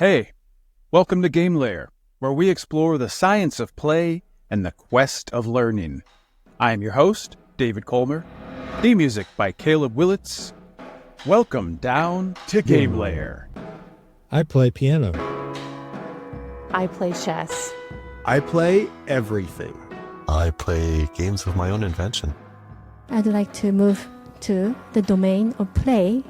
Hey, welcome to Game Layer, where we explore the science of play and the quest of learning. I am your host, David Kolmer. Theme music by Caleb Willits. Welcome down to Game Layer. I play piano. I play chess. I play everything. I play games of my own invention. I'd like to move to the domain of play.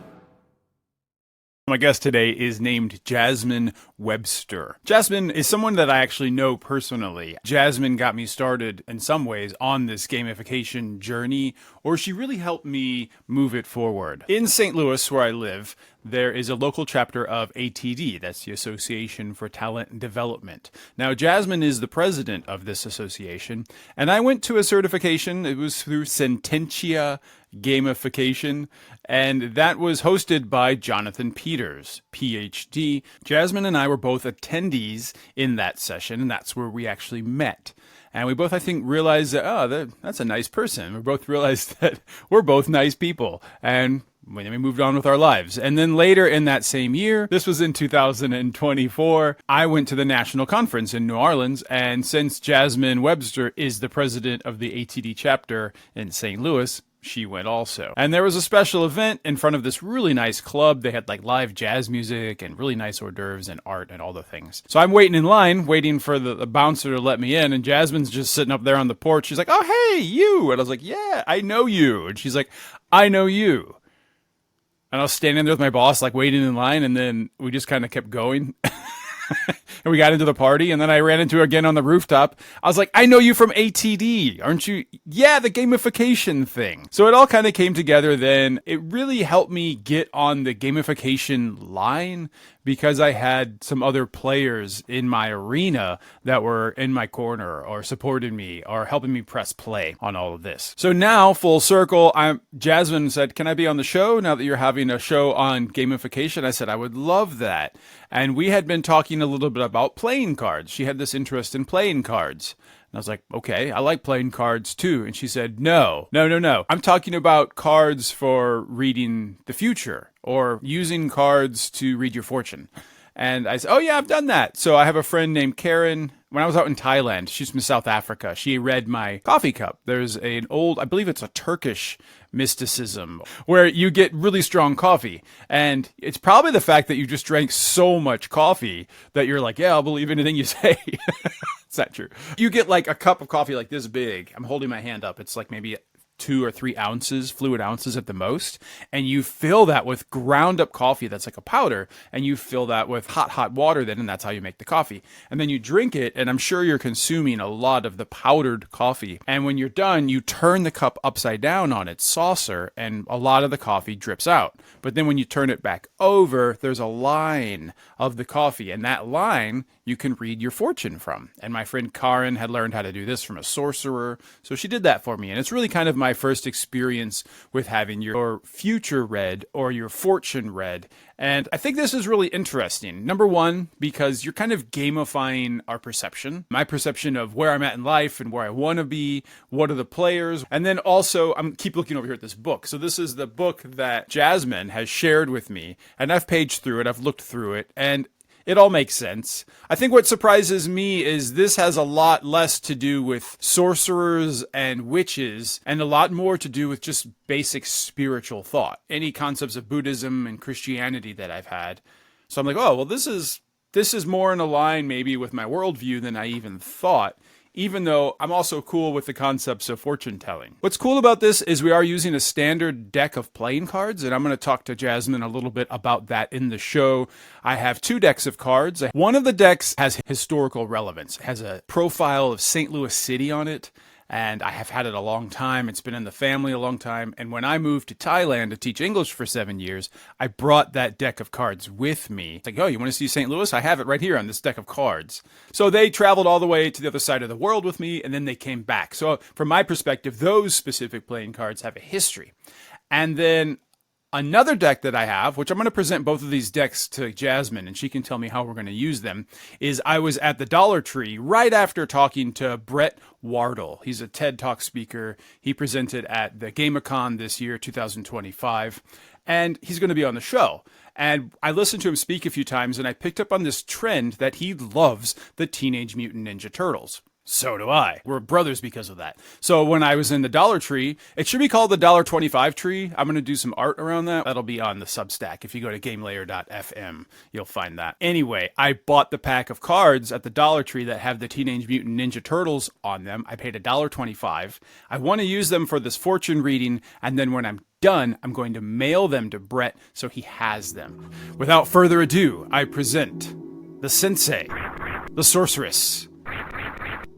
My guest today is named Jazmin Webster. Jazmin is someone that I actually know personally. Jazmin got me started in some ways on this gamification journey, or she really helped me move it forward. In St. Louis, where I live, there is a local chapter of ATD, that's the Association for Talent Development. Now, Jazmin is the president of this association, and I went to a certification. It was through Sententia Gamification, and that was hosted by Jonathan Peters, PhD. Jazmin and I were both attendees in that session, and that's where we actually met. And we both, I think, realized that, that's a nice person. We both realized that we're both nice people. And we moved on with our lives. And then later in that same year, this was in 2024, I went to the national conference in New Orleans. And since Jazmin Webster is the president of the ATD chapter in St. Louis, she went also. And there was a special event in front of this really nice club. They had like live jazz music and really nice hors d'oeuvres and art and all the things. So I'm waiting in line, waiting for the bouncer to let me in. And Jazmin's just sitting up there on the porch. She's like, "Oh, hey, you." And I was like, "Yeah, I know you." And she's like, "I know you." And I was standing there with my boss, like waiting in line. And then we just kind of kept going. And we got into the party, and then I ran into her again on the rooftop. I was like, "I know you from ATD, aren't you?" "Yeah, the gamification thing." So it all kind of came together then. It really helped me get on the gamification line because I had some other players in my arena that were in my corner or supported me or helping me press play on all of this. So now, full circle, Jazmin said, "Can I be on the show now that you're having a show on gamification?" I said, "I would love that." And we had been talking a little bit about playing cards. She had this interest in playing cards. And I was like, "Okay, I like playing cards too." And she said, No. I'm talking about cards for reading the future or using cards to read your fortune." And I said, "Oh yeah, I've done that." So I have a friend named Karen. When I was out in Thailand, she's from South Africa. She read my coffee cup. There's an old, I believe it's a Turkish mysticism where you get really strong coffee. And it's probably the fact that you just drank so much coffee that you're like, "Yeah, I'll believe anything you say." It's not true. You get like a cup of coffee like this big. I'm holding my hand up. It's like maybe 2 or 3 ounces, fluid ounces at the most. And you fill that with ground up coffee that's like a powder. And you fill that with hot water then, and that's how you make the coffee. And then you drink it, and I'm sure you're consuming a lot of the powdered coffee. And when you're done, you turn the cup upside down on its saucer, and a lot of the coffee drips out. But then when you turn it back over, there's a line of the coffee. And that line you can read your fortune from. And my friend Karen had learned how to do this from a sorcerer. So she did that for me. And it's really kind of my first experience with having your future read or your fortune read. And I think this is really interesting. Number one, because you're kind of gamifying our perception. My perception of where I'm at in life and where I want to be. What are the players? And then also, keep looking over here at this book. So this is the book that Jazmin has shared with me. And I've paged through it. I've looked through it. And it all makes sense. I think what surprises me is this has a lot less to do with sorcerers and witches and a lot more to do with just basic spiritual thought. Any concepts of Buddhism and Christianity that I've had. So I'm like, oh, well, this is more in a line maybe with my worldview than I even thought. Even though I'm also cool with the concepts of fortune telling. What's cool about this is we are using a standard deck of playing cards, and I'm going to talk to Jazmin a little bit about that in the show. I have 2 decks of cards. One of the decks has historical relevance. It has a profile of St. Louis City on it, and I have had it a long time. It's been in the family a long time. And when I moved to Thailand to teach English for 7 years, I brought that deck of cards with me. It's like, "Oh, you want to see St. Louis? I have it right here on this deck of cards." So they traveled all the way to the other side of the world with me, and then they came back. So from my perspective, those specific playing cards have a history. And then another deck that I have, which I'm going to present both of these decks to Jazmin, and she can tell me how we're going to use them, is I was at the Dollar Tree right after talking to Brett Wardle. He's a TED Talk speaker. He presented at the GameCon this year, 2025, and he's going to be on the show. And I listened to him speak a few times, and I picked up on this trend that he loves the Teenage Mutant Ninja Turtles. So do I. We're brothers because of that. So when I was in the Dollar Tree, it should be called the $1.25 tree. I'm going to do some art around that. That'll be on the Substack. If you go to gamelayer.fm, you'll find that. Anyway, I bought the pack of cards at the Dollar Tree that have the Teenage Mutant Ninja Turtles on them. I paid $1.25. I want to use them for this fortune reading, and then when I'm done, I'm going to mail them to Brett so he has them. Without further ado, I present the Sensei, the Sorceress,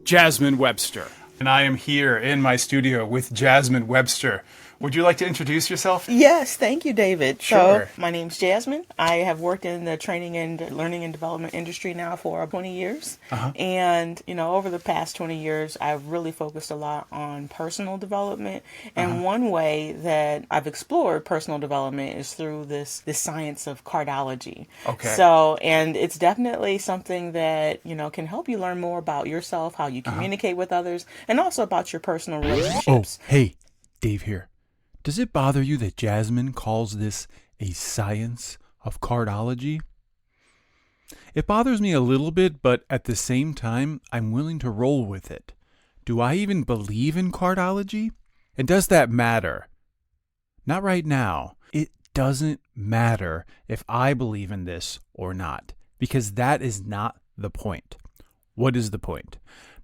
Jazmin Webster. And I am here in my studio with Jazmin Webster. Would you like to introduce yourself? Yes, thank you, David. Sure. So, my name's Jazmin. I have worked in the training and learning and development industry now for 20 years. And, over the past 20 years, I've really focused a lot on personal development. And one way that I've explored personal development is through this science of cardology. Okay. So, and it's definitely something that, can help you learn more about yourself, how you communicate with others, and also about your personal relationships. Hey, Dave here. Does it bother you that Jazmin calls this a science of cardology? It bothers me a little bit, but at the same time, I'm willing to roll with it. Do I even believe in cardology? And does that matter? Not right now. It doesn't matter if I believe in this or not, because that is not the point. What is the point?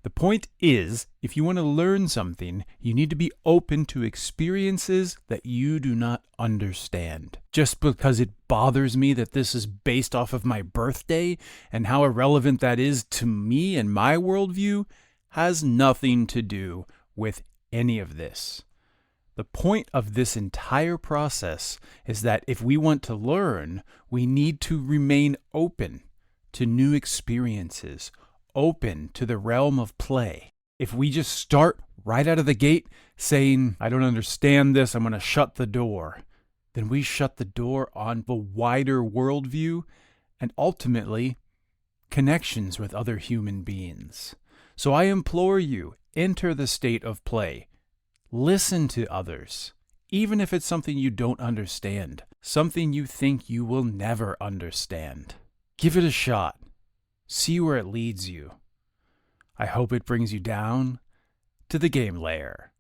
The point is, if you want to learn something, you need to be open to experiences that you do not understand. Just because it bothers me that this is based off of my birthday and how irrelevant that is to me and my worldview has nothing to do with any of this. The point of this entire process is that if we want to learn, we need to remain open to new experiences, open to the realm of play. If we just start right out of the gate saying, I don't understand this, I'm going to shut the door, then we shut the door on the wider worldview and ultimately connections with other human beings. So I implore you, enter the state of play. Listen to others, even if it's something you don't understand, something you think you will never understand. Give it a shot. See where it leads you. I hope it brings you down to the game layer.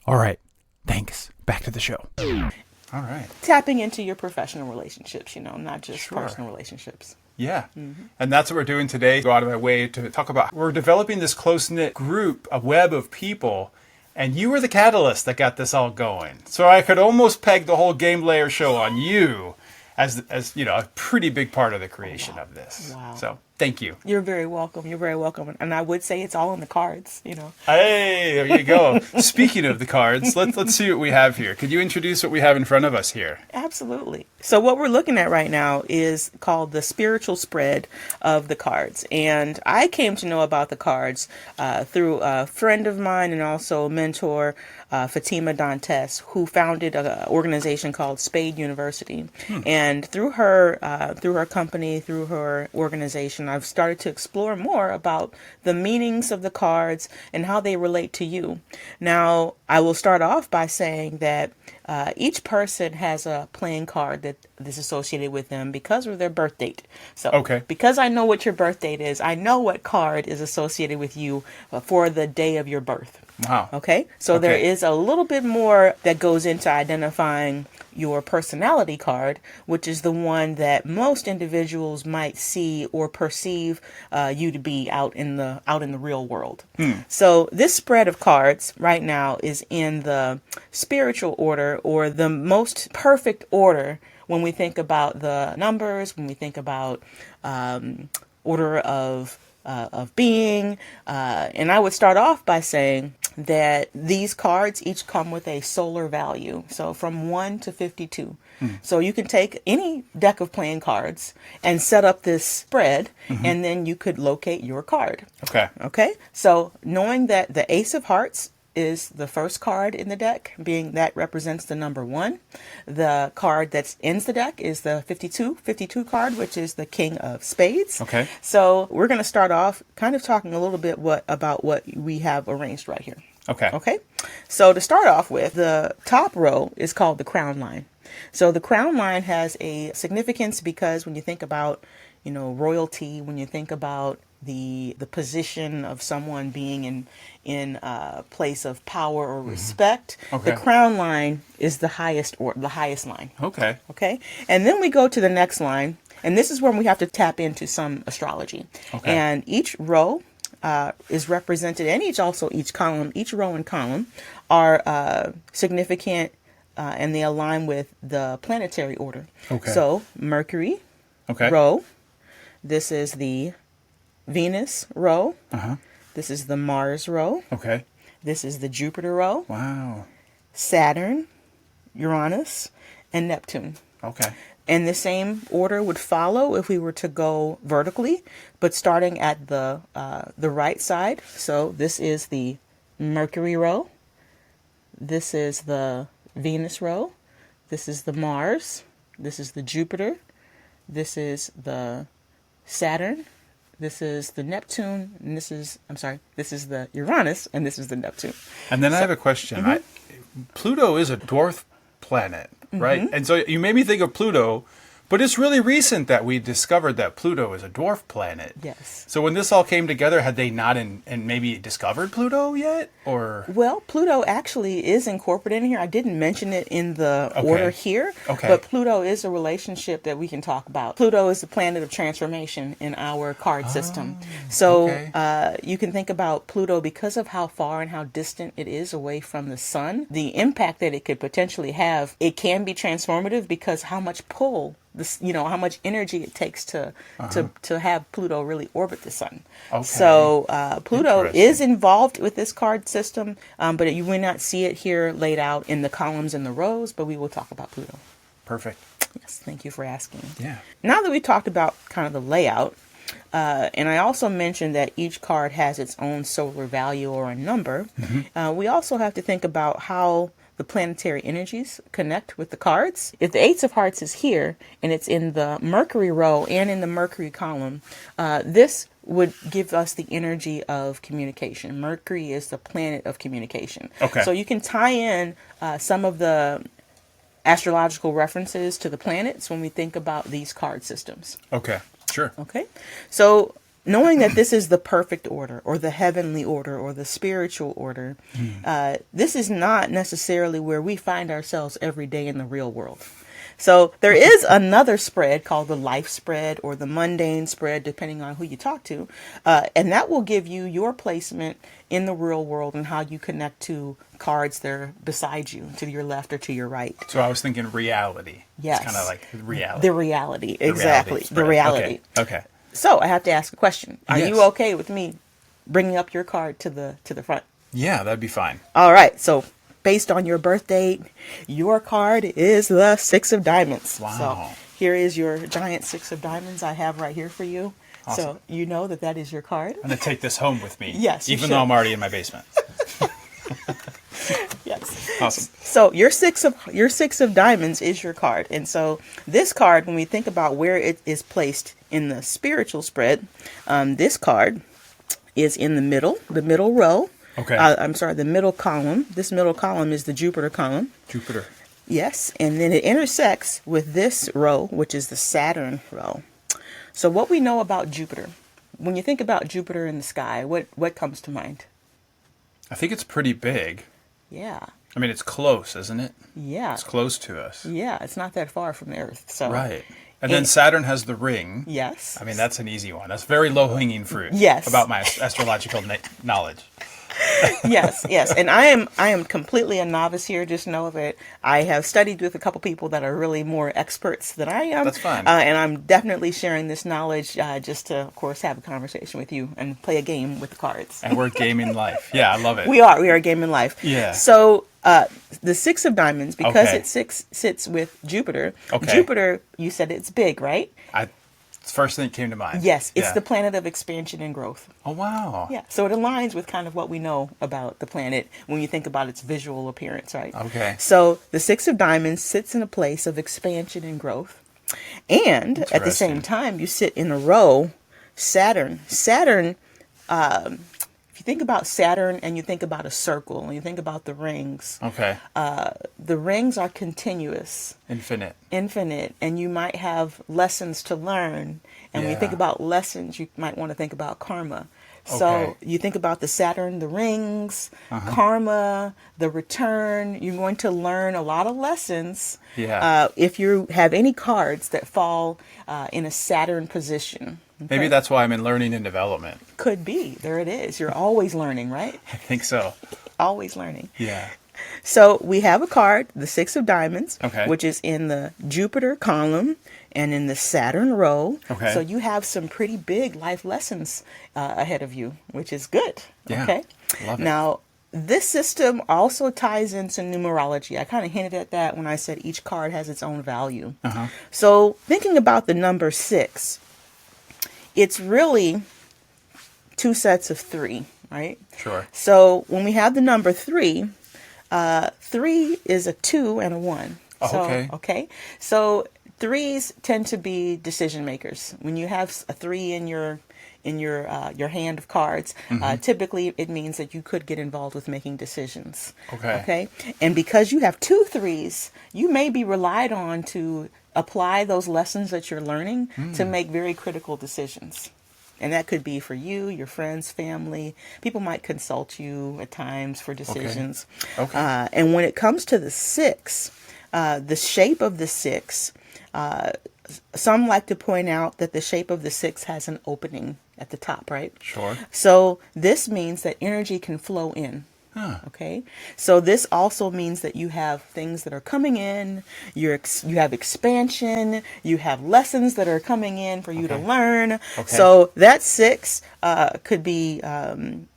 All right. Thanks. Back to the show. All right. Tapping into your professional relationships, not just Sure. personal relationships. Yeah. And that's what we're doing today. Go out of my way to talk about, we're developing this close-knit group, a web of people, and you were the catalyst that got this all going. So I could almost peg the whole game layer show on you as a pretty big part of the creation of this. Wow. So thank you. You're very welcome. You're very welcome. And I would say it's all in the cards, Hey, there you go. Speaking of the cards, let's see what we have here. Could you introduce what we have in front of us here? Absolutely. So what we're looking at right now is called the spiritual spread of the cards. And I came to know about the cards through a friend of mine and also a mentor, Fatima Dantes, who founded an organization called Spade University. And through her company, through her organization, I've started to explore more about the meanings of the cards and how they relate to you. Now, I will start off by saying that each person has a playing card that is associated with them because of their birth date. So, because I know what your birth date is, I know what card is associated with you for the day of your birth. Wow. Okay? So there is a little bit more that goes into identifying your personality card, which is the one that most individuals might see or perceive you to be out in the real world. So this spread of cards right now is in the spiritual order, or the most perfect order when we think about the numbers, when we think about order of being. And I would start off by saying that these cards each come with a solar value. So from 1 to 52. So you can take any deck of playing cards and set up this spread, and then you could locate your card. Okay. So knowing that the Ace of Hearts is the first card in the deck, being that represents the number 1. The card that ends the deck is the 52 card, which is the King of Spades. So we're going to start off kind of talking a little bit about what we have arranged right here. Okay. Okay. So to start off with, the top row is called the crown line. So the crown line has a significance because when you think about, royalty, when you think about the position of someone being in a place of power or respect, Okay. the crown line is the highest line. Okay. Okay. And then we go to the next line, and this is where we have to tap into some astrology. Okay. And each row is represented, and each column, each row and column are significant, and they align with the planetary order. Okay. So Mercury Okay. row, this is the Venus row, Uh-huh. this is the Mars row, Okay. this is the Jupiter row, Wow. Saturn, Uranus, and Neptune. Okay. And the same order would follow if we were to go vertically, but starting at the right side. So this is the Mercury row. This is the Venus row. This is the Mars. This is the Jupiter. This is the Saturn. This is the Neptune. And this is the Uranus, and this is the Neptune. And then I have a question. Pluto is a dwarf planet, right? And so you made me think of Pluto, but it's really recent that we discovered that Pluto is a dwarf planet. Yes. So when this all came together, had they not and maybe discovered Pluto yet? Or Well, Pluto actually is incorporated in here. I didn't mention it in the Okay. order here, Okay. but Pluto is a relationship that we can talk about. Pluto is the planet of transformation in our card system. So okay. you can think about Pluto because of how far and how distant it is away from the sun. The impact that it could potentially have, it can be transformative because how much pull how much energy it takes to have Pluto really orbit the sun. Okay. So Pluto Interesting. is involved with this card system, but you will not see it here laid out in the columns and the rows, but we will talk about Pluto. perfect. Yes, thank you for asking. Yeah. Now that we talked about kind of the layout, and I also mentioned that each card has its own solar value or a number, we also have to think about how the planetary energies connect with the cards. If the Ace of Hearts is here and it's in the Mercury row and in the Mercury column, this would give us the energy of communication. Mercury is the planet of communication. Okay. So you can tie in some of the astrological references to the planets when we think about these card systems. Okay. Sure. Okay. So knowing that this is the perfect order or the heavenly order or the spiritual order, this is not necessarily where we find ourselves every day in the real world. So there is another spread called the life spread or the mundane spread, depending on who you talk to. And that will give you your placement in the real world and how you connect to cards that are beside you, to your left or to your right. So I was thinking reality. Yes. It's kind of like reality. The reality. Exactly. spread. The reality. Okay. So I have to ask a question. Are Yes. you okay with me bringing up your card to the front? Yeah, that'd be fine. All right. So based on your birth date, your card is the Six of Diamonds. Wow. So here is your giant Six of Diamonds I have right here for you. Awesome. So you know that is your card. I'm going to take this home with me. Yes, you Even though should. I'm already in my basement. Yes. Awesome. So your six of diamonds is your card. And so this card, when we think about where it is placed in the spiritual spread, this card is in the middle row. Okay. The middle column. This middle column is the Jupiter column. Jupiter. Yes. And then it intersects with this row, which is the Saturn row. So what we know about Jupiter, when you think about Jupiter in the sky, what comes to mind? I think it's pretty big. Yeah. I mean, it's close, isn't it? Yeah. It's close to us. Yeah. It's not that far from the Earth. So. Right. And then Saturn has the ring. Yes. I mean, that's an easy one. That's very low-hanging fruit. Yes. About my astrological knowledge. Yes. And I am completely a novice here. Just know that I have studied with a couple people that are really more experts than I am. That's fine. And I'm definitely sharing this knowledge just to, of course, have a conversation with you and play a game with the cards. And we're gaming life. Yeah, I love it. We are gaming life. Yeah. So the Six of Diamonds, because Okay. it sits with Jupiter. Okay. Jupiter, you said it's big, right? It's the first thing that came to mind. Yes. It's Yeah. the planet of expansion and growth. Oh, wow. Yeah. So it aligns with kind of what we know about the planet when you think about its visual appearance, right? Okay. So the Six of Diamonds sits in a place of expansion and growth. And at the same Interesting. time, you sit in a row, Saturn. Saturn, if you you think about Saturn and you think about a circle and you think about the rings, Okay. the rings are continuous, Infinite. and you might have lessons to learn. And when you think Yeah. about lessons, you might want to think about karma. So Okay. you think about the Saturn, the rings, karma, the return. You're going to learn a lot of lessons. Yeah. If you have any cards that fall in a Saturn position. Maybe okay? that's why I'm in learning and development. Could be. There it is. You're always learning, right? I think so. Always learning. Yeah. So we have a card, the Six of Diamonds, Okay. which is in the Jupiter column and in the Saturn row. Okay. So you have some pretty big life lessons ahead of you, which is good. Yeah. Okay. Love it. Now, this system also ties into numerology. I kind of hinted at that when I said each card has its own value. So thinking about the number 6, it's really 2 sets of 3, right? Sure. So when we have the number 3, 3 is a 2 and a 1. Oh, So, okay. Okay. So 3s tend to be decision makers. When you have a 3 in your hand of cards, typically it means that you could get involved with making decisions. Okay. Okay. And because you have 2 3s, you may be relied on to apply those lessons that you're learning to make very critical decisions. And that could be for you, your friends, family. People might consult you at times for decisions. Okay. And when it comes to the 6, the shape of the 6, some like to point out that the shape of the 6 has an opening at the top, right? Sure. So this means that energy can flow in. Okay. So this also means that you have things that are coming in, you have expansion, you have lessons that are coming in for you to learn. Okay. So that 6 could be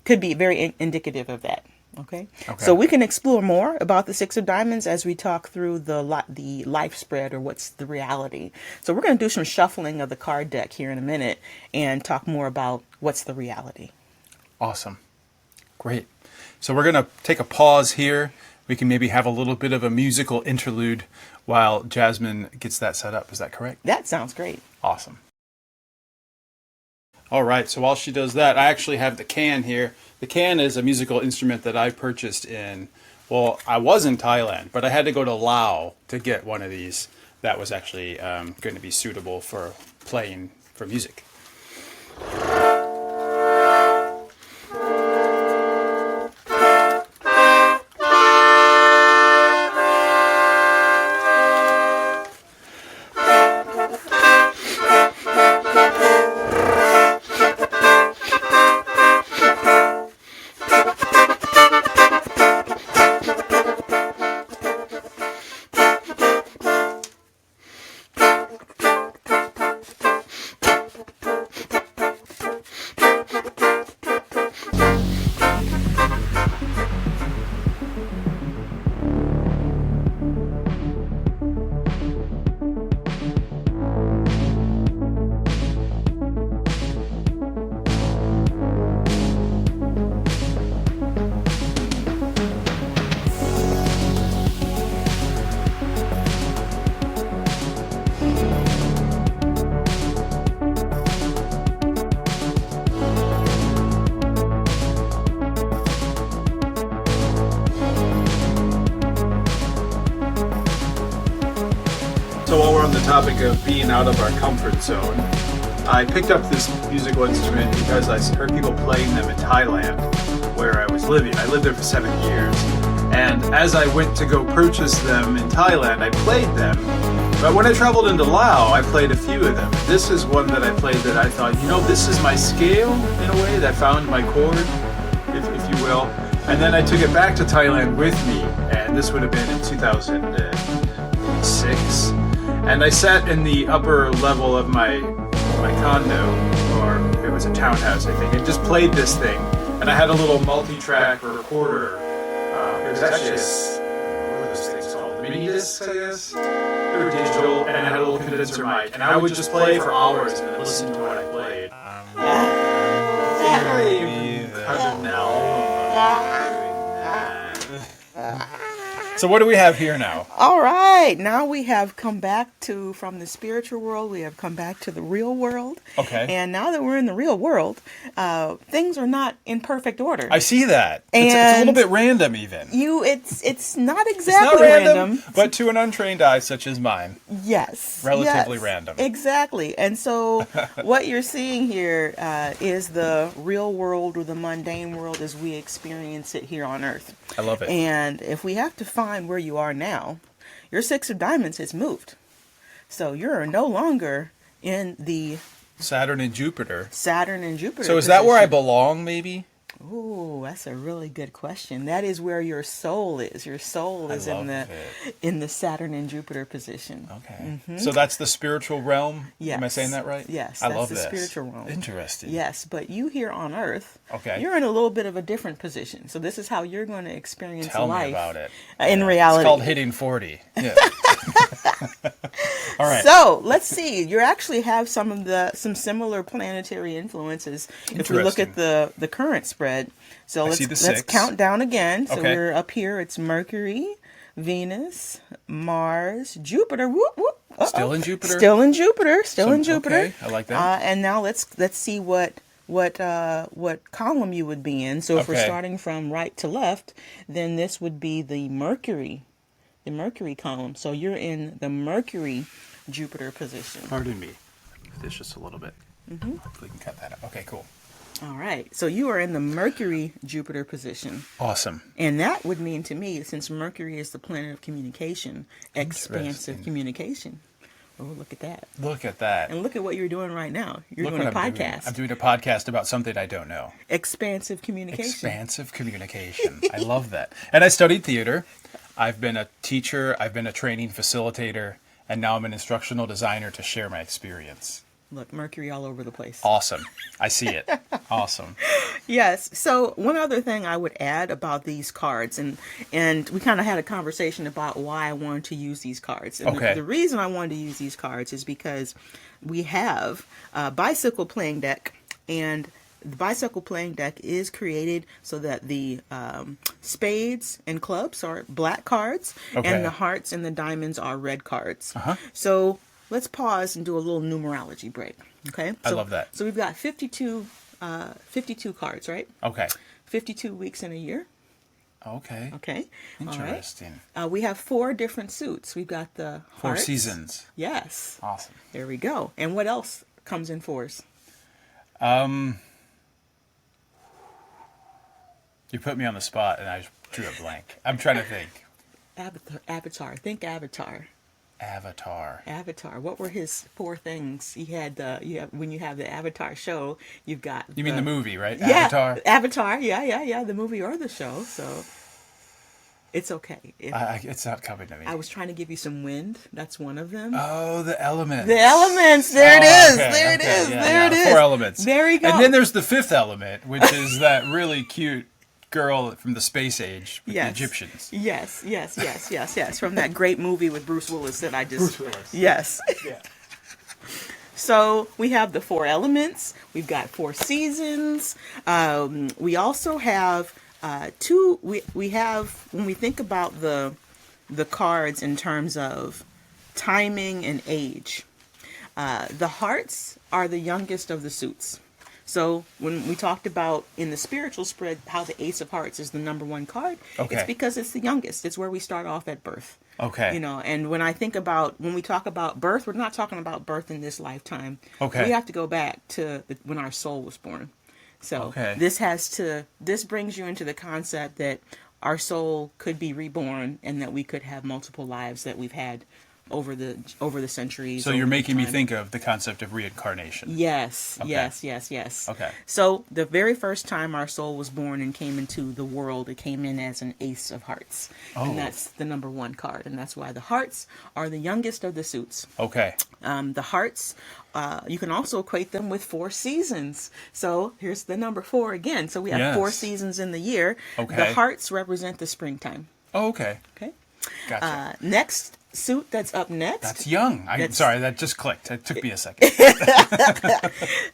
very indicative of that. Okay. So we can explore more about the 6 of Diamonds as we talk through the life spread, or what's the reality. So we're going to do some shuffling of the card deck here in a minute and talk more about what's the reality. Awesome. Great. So we're going to take a pause here. We can maybe have a little bit of a musical interlude while Jazmin gets that set up. Is that correct? That sounds great. Awesome. All right. So while she does that, I actually have the can here. The can is a musical instrument that I purchased well, I was in Thailand, but I had to go to Laos to get one of these that was actually going to be suitable for playing for music. So while we're on the topic of being out of our comfort zone, I picked up this musical instrument because I heard people playing them in Thailand, where I was living. I lived there for 7 years. And as I went to go purchase them in Thailand, I played them. But when I traveled into Laos, I played a few of them. This is one that I played that I thought, this is my scale in a way, that found my chord, if you will. And then I took it back to Thailand with me, and this would have been in 2006. And I sat in the upper level of my condo, or it was a townhouse, I think, and just played this thing. And I had a little multi-track recorder. It was actually what are those things called? Mini discs, I guess? They were digital, and I had a little condenser mic. And I would just play for hours and then listen to what I played. So what do we have here now? All right. Now we have come back from the spiritual world. We have come back to the real world. Okay. And now that we're in the real world, things are not in perfect order. I see that. It's a little bit random even. It's not It's exactly not random, but to an untrained eye such as mine, yes. relatively yes, random. Exactly. And so what you're seeing here is the real world, or the mundane world as we experience it here on Earth. I love it. And if we have to find where you are now, your Six of Diamonds has moved. So you're no longer in the Saturn and Jupiter. So is that where I belong, maybe? Ooh, that's a really good question. That is where your soul is. Your soul is in the Saturn and Jupiter position. Okay. So that's the spiritual realm? Yes. Am I saying that right? Yes. I that's love the this. spiritual realm. Interesting. Yes, but you here on Earth, Okay. you're in a little bit of a different position. So this is how you're going to experience Tell life. me about it. In reality. It's called hitting 40. Yeah. All right. So let's see. You actually have some similar planetary influences. If we look at the current spread, so let's count down again. So we're up here. It's Mercury, Venus, Mars, Jupiter. Whoop whoop. Still in Jupiter. Still in Jupiter. Still in Jupiter. Okay, I like that. And now let's see what column you would be in. So if we're starting from right to left, then this would be the Mercury column. So you're in the Mercury Jupiter position. Pardon me. This just a little bit. Hopefully we can cut that up. Okay, cool. All right. So you are in the Mercury Jupiter position. Awesome. And that would mean to me, since Mercury is the planet of communication, expansive communication. Oh, look at that. Look at that. And look at what you're doing right now. You're doing a podcast. I'm doing a podcast about something I don't know. Expansive communication. Expansive communication. I love that. And I studied theater. I've been a teacher. I've been a training facilitator. And now I'm an instructional designer to share my experience. Look, Mercury all over the place. Awesome. I see it. Awesome. Yes. So one other thing I would add about these cards, and we kind of had a conversation about why I wanted to use these cards. And the reason I wanted to use these cards is because we have a bicycle playing deck, and the bicycle playing deck is created so that the spades and clubs are black cards, and the hearts and the diamonds are red cards. So let's pause and do a little numerology break. Okay. I love that. So we've got 52 cards, right? Okay. 52 weeks in a year. Okay. Okay. Interesting. All right. We have 4 different suits. We've got the 4 hearts. seasons. Yes. Awesome. There we go. And what else comes in 4s? You put me on the spot and I drew a blank. I'm trying to think. Avatar. Think Avatar. Avatar. What were his 4 things? He had when you have the Avatar show, you've got. You mean the movie, right? Yeah, Avatar. Yeah. The movie or the show. So it's okay. It's not coming to me. I was trying to give you some wind. That's one of them. Oh, the elements. The elements. There it is. Okay, there it is. Yeah, there it is. 4 elements. There you go. And then there's the 5th element, which is that really cute girl from the space age with the Egyptians. Yes. From that great movie with Bruce Willis that I just... Bruce Willis. Yes. Yeah. So we have the 4 elements. We've got 4 seasons. We also have 2... We have... When we think about the cards in terms of timing and age, the hearts are the youngest of the suits. So when we talked about in the spiritual spread how the Ace of Hearts is the number 1 card, it's because it's the youngest. It's where we start off at birth. Okay. You know, and when we talk about birth, we're not talking about birth in this lifetime. Okay. We have to go back to when our soul was born. So this brings you into the concept that our soul could be reborn and that we could have multiple lives that we've had over the centuries. So you're making me think of the concept of reincarnation. Yes, okay. yes. Okay. So the very first time our soul was born and came into the world, it came in as an Ace of Hearts. And that's the number 1 card. And that's why the hearts are the youngest of the suits. Okay. The hearts, you can also equate them with 4 seasons. So here's the number 4 again. So we have 4 seasons in the year. Okay. The hearts represent the springtime. Oh, okay. Okay. Gotcha. Next suit that's up next. That's young. That's- Sorry, that just clicked. It took me a second.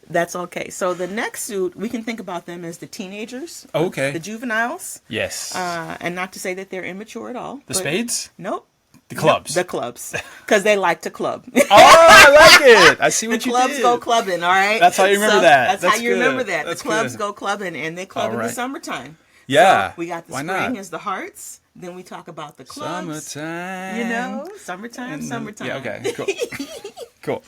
That's okay. So the next suit, we can think about them as the teenagers. Okay. The juveniles. Yes. And not to say that they're immature at all. The spades? Nope. The clubs. The clubs. Because they like to club. Oh, I like it. I see The what you clubs did. go clubbing, all right? That's how you remember that. That's how you good. remember that. That's the clubs good. go clubbing, and they club All in the right. summertime. Yeah. So we got the Why spring not? as the hearts. Then we talk about the clubs. Summertime. You know, summertime, And then- summertime. Yeah, okay. Cool. Cool.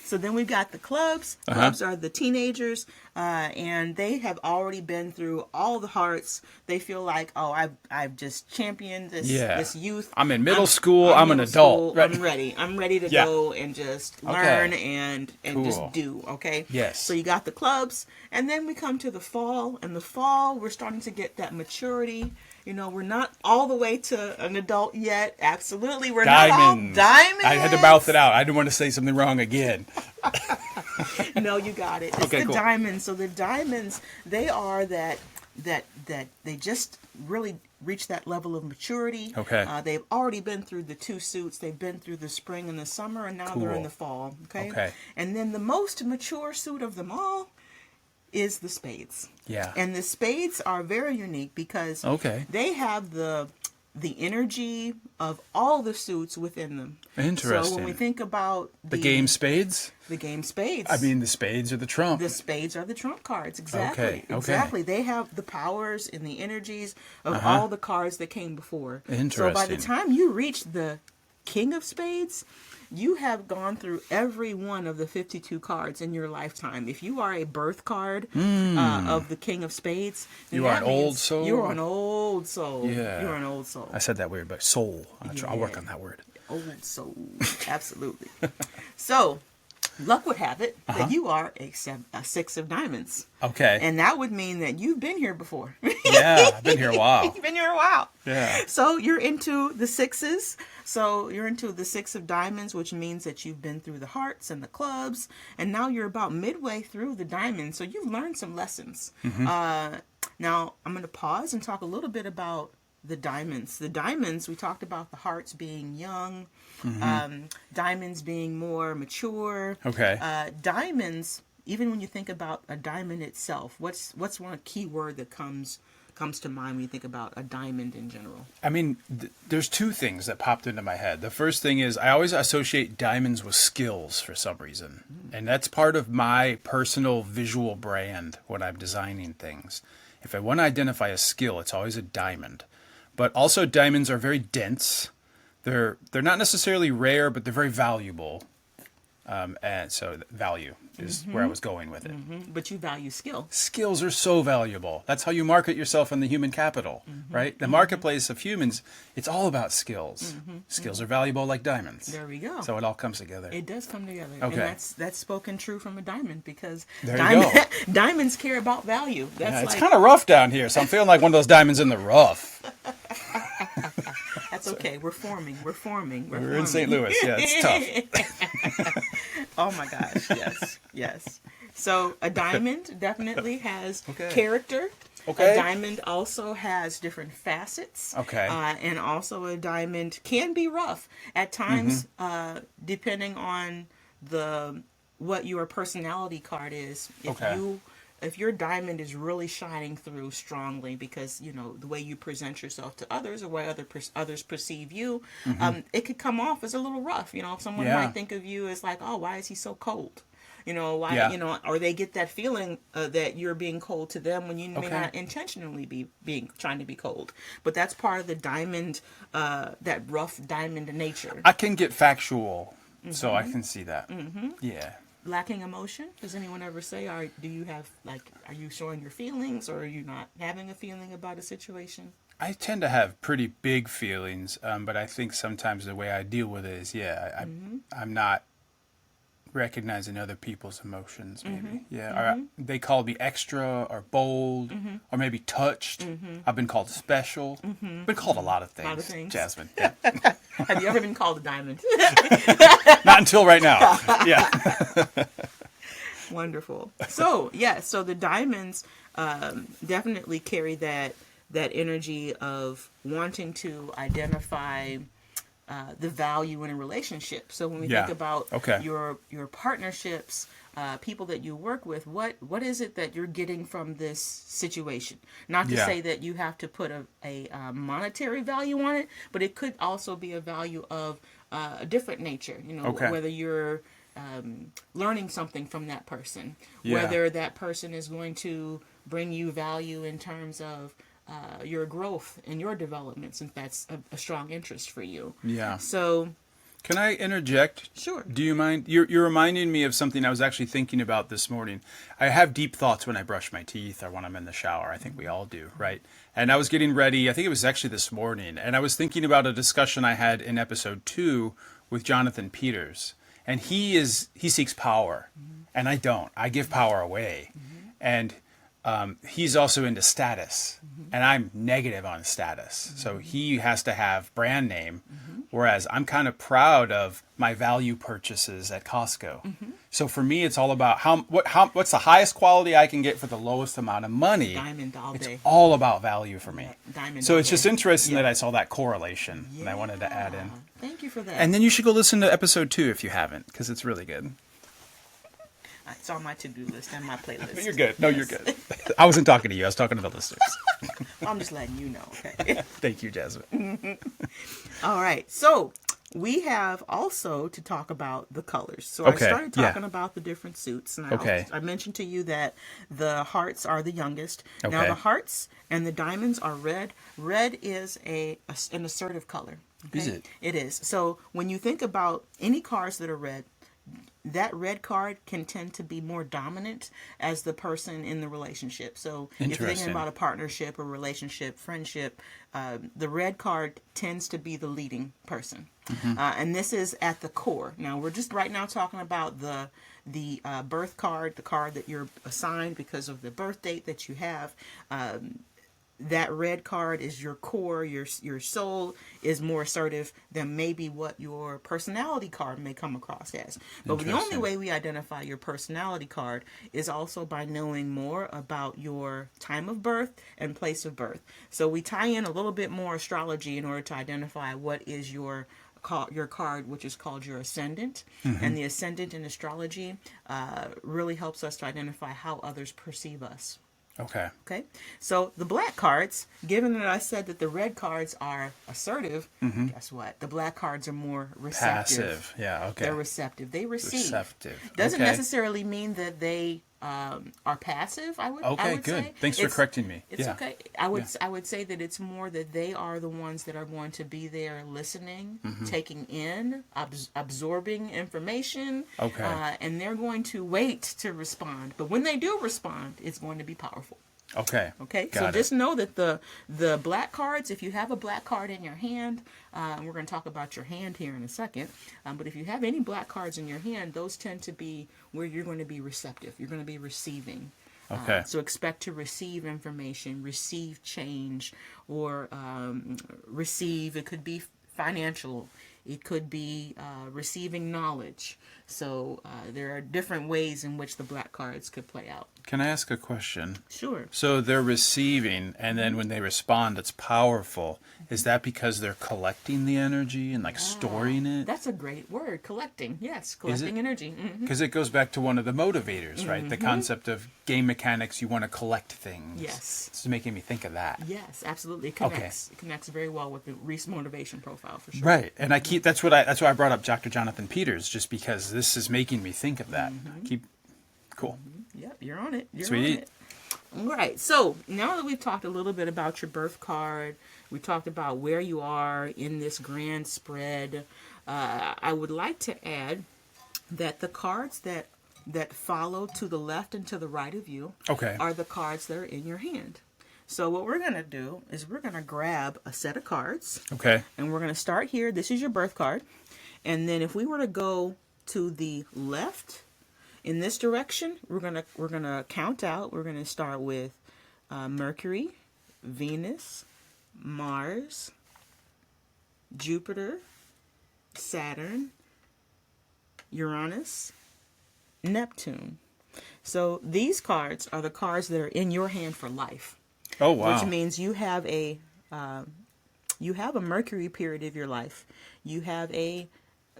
So then we've got the clubs. Clubs are the teenagers, and they have already been through all the hearts. They feel like, oh, I've just championed this youth. I'm in middle school. I'm an middle adult. school, Right. I'm ready. I'm ready to Yeah. go and just Okay. learn and Cool. just do. Okay. Yes. So you got the clubs, and then we come to the fall. And the fall, we're starting to get that maturity. You know, we're not all the way to an adult yet. Absolutely, we're not all diamonds. I had to mouth it out. I didn't want to say something wrong again. No, you got it. It's Okay, the cool. diamonds. So the diamonds, they are that they just really reach that level of maturity. Okay. They've already been through the two suits. They've been through the spring and the summer, and now they're in Cool. the fall. Okay. Okay. And then the most mature suit of them all is the spades. Yeah. And the spades are very unique because Okay. they have the energy of all the suits within them. So Interesting. when we think about The game spades? the game spades, I mean, the spades are the trump. the spades are the trump cards. Exactly. Okay, okay. Exactly. They have the powers and the energies of all the cards that came before. So by the Interesting. time you reach the king of spades, you have gone through every one of the 52 cards in your lifetime. If you are a birth card of the king of spades, then You are that an old means soul? You're an old soul. Yeah. You're an old soul. I said that weird, but soul. I'll work Yeah. on that word. Old soul. Absolutely. So, luck would have it that you are a six of diamonds. Okay. And that would mean that you've been here before. Yeah, I've been here a while. You've been here a while. Yeah. So you're into the sixes. So you're into the six of diamonds, which means that you've been through the hearts and the clubs. And now you're about midway through the diamonds. So you've learned some lessons. Now I'm going to pause and talk a little bit about the diamonds. The diamonds, we talked about the hearts being young, diamonds being more mature. Okay. Diamonds, even when you think about a diamond itself, what's one key word that comes to mind when you think about a diamond in general? I mean, there's two things that popped into my head. The first thing is I always associate diamonds with skills for some reason. And that's part of my personal visual brand when I'm designing things. If I want to identify a skill, it's always a diamond. But also diamonds are very dense. They're not necessarily rare, but they're very valuable. And so value is where I was going with it. But you value skill. Skills are so valuable. That's how you market yourself in the human capital, right? The marketplace of humans, it's all about skills. Skills are valuable like diamonds. There we go. So it all comes together. It does come together. Okay. And that's spoken true from a diamond because There you go. diamonds care about value. That's Yeah, it's like, kind of rough down here, so I'm feeling like one of those diamonds in the rough. that's okay. We're forming. We're in St. Louis. Yeah, it's tough. Oh my gosh, yes, yes. So a diamond definitely has Okay. character. Okay. A diamond also has different facets. Okay. And also a diamond can be rough at times, depending on what your personality card is. If your diamond is really shining through strongly because, you know, the way you present yourself to others or way others perceive you, it could come off as a little rough. You know, someone Yeah. might think of you as like, oh, why is he so cold? You know, why, Yeah. you know, or they get that feeling that you're being cold to them when you may Okay. not intentionally be trying to be cold. But that's part of the diamond, that rough diamond nature. I can get factual, so I can see that. Yeah. Lacking emotion? Does anyone ever say, are you showing your feelings or are you not having a feeling about a situation? I tend to have pretty big feelings, but I think sometimes the way I deal with it is, I'm not recognizing other people's emotions, maybe. Or they call me extra or bold or maybe touched. I've been called special. Been called a lot of things. Jazmin. Yeah. Have you ever been called a diamond? Not until right now. Yeah. Wonderful. So the diamonds definitely carry that energy of wanting to identify the value in a relationship. So when we Yeah. think about Okay. your partnerships, people that you work with, what is it that you're getting from this situation? Not to Yeah. say that you have to put a monetary value on it, but it could also be a value of a different nature. You know, Okay. whether you're learning something from that person, Yeah. whether that person is going to bring you value in terms of your growth and your development, since that's a strong interest for you. Yeah. So, Can I interject? Sure. Do you mind? You're reminding me of something I was actually thinking about this morning. I have deep thoughts when I brush my teeth or when I'm in the shower. I think we all do, right? And I was getting ready. I think it was actually this morning. And I was thinking about a discussion I had in episode 2 with Jonathan Peters. And he seeks power. And I don't. I give power away. And he's also into status. And I'm negative on status. So he has to have brand name. Whereas I'm kind of proud of my value purchases at Costco. So for me, it's all about what's the highest quality I can get for the lowest amount of money. diamond all It's day. all about value for me. Diamond So all it's just day. interesting Yeah. that I saw that correlation and I wanted to add in. Thank you for that. And then you should go listen to episode 2 if you haven't, because it's really good. It's on my to-do list and my playlist. But you're good. No, you're good. I wasn't talking to you. I was talking to the listeners. I'm just letting you know. Okay. Thank you, Jasmine. All right. So we have also to talk about the colors. So Okay, I started yeah. talking about the different suits. And Okay. I mentioned to you that the hearts are the youngest. Now Okay. the hearts and the diamonds are red. Red is an assertive color. Okay? Is it? It is. So when you think about any cards that are red, that red card can tend to be more dominant as the person in the relationship. So if you're thinking Interesting. about a partnership or relationship, friendship, the red card tends to be the leading person. And this is at the core. Now, we're just right now talking about the birth card, the card that you're assigned because of the birth date that you have. That red card is your core, your soul is more assertive than maybe what your personality card may come across as. But the only Interesting. way we identify your personality card is also by knowing more about your time of birth and place of birth. So we tie in a little bit more astrology in order to identify what is your card, which is called your ascendant. And the ascendant in astrology really helps us to identify how others perceive us. Okay. Okay, so the black cards, given that I said that the red cards are assertive, guess what? The black cards are more receptive. Passive. Yeah, okay. They're receptive. They receive. Receptive. Doesn't Okay. necessarily mean that they are passive. I would Okay, good. say. Thanks for It's- correcting me. It's Yeah. okay. I would say that it's more that they are the ones that are going to be there listening, taking in, absorbing information. Okay. And they're going to wait to respond. But when they do respond, it's going to be powerful. Okay. Okay, so Got it. just know that the black cards, if you have a black card in your hand, we're going to talk about your hand here in a second, but if you have any black cards in your hand, those tend to be where you're going to be receptive. You're going to be receiving. Okay. So expect to receive information, receive change, or receive, it could be financial, it could be receiving knowledge. So there are different ways in which the black cards could play out. Can I ask a question? Sure. So they're receiving, and then when they respond, it's powerful. Is that because they're collecting the energy and like storing it? That's a great word. Collecting. Yes, collecting energy. Because it goes back to one of the motivators, right? The concept of game mechanics, you want to collect things. Yes. It's making me think of that. Yes, absolutely. It connects. It connects very well with the Reese motivation profile for sure. Right. And I keep that's why I brought up Dr. Jonathan Peters, just because this is making me think of that. Cool. Yep, you're on it. You're Sweet. on it. All right. So now that we've talked a little bit about your birth card, we talked about where you are in this grand spread. I would like to add that the cards that follow to the left and to the right of you Okay. are the cards that are in your hand. So what we're going to do is we're going to grab a set of cards. Okay. And we're going to start here. This is your birth card. And then if we were to go to the left in this direction, we're gonna count out. We're going to start with Mercury, Venus, Mars, Jupiter, Saturn, Uranus, Neptune. So these cards are the cards that are in your hand for life. Oh, wow. Which means you have you have a Mercury period of your life. You have a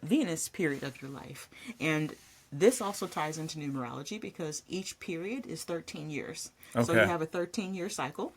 Venus period of your life. And this also ties into numerology because each period is 13 years. So you Okay. have a 13-year cycle.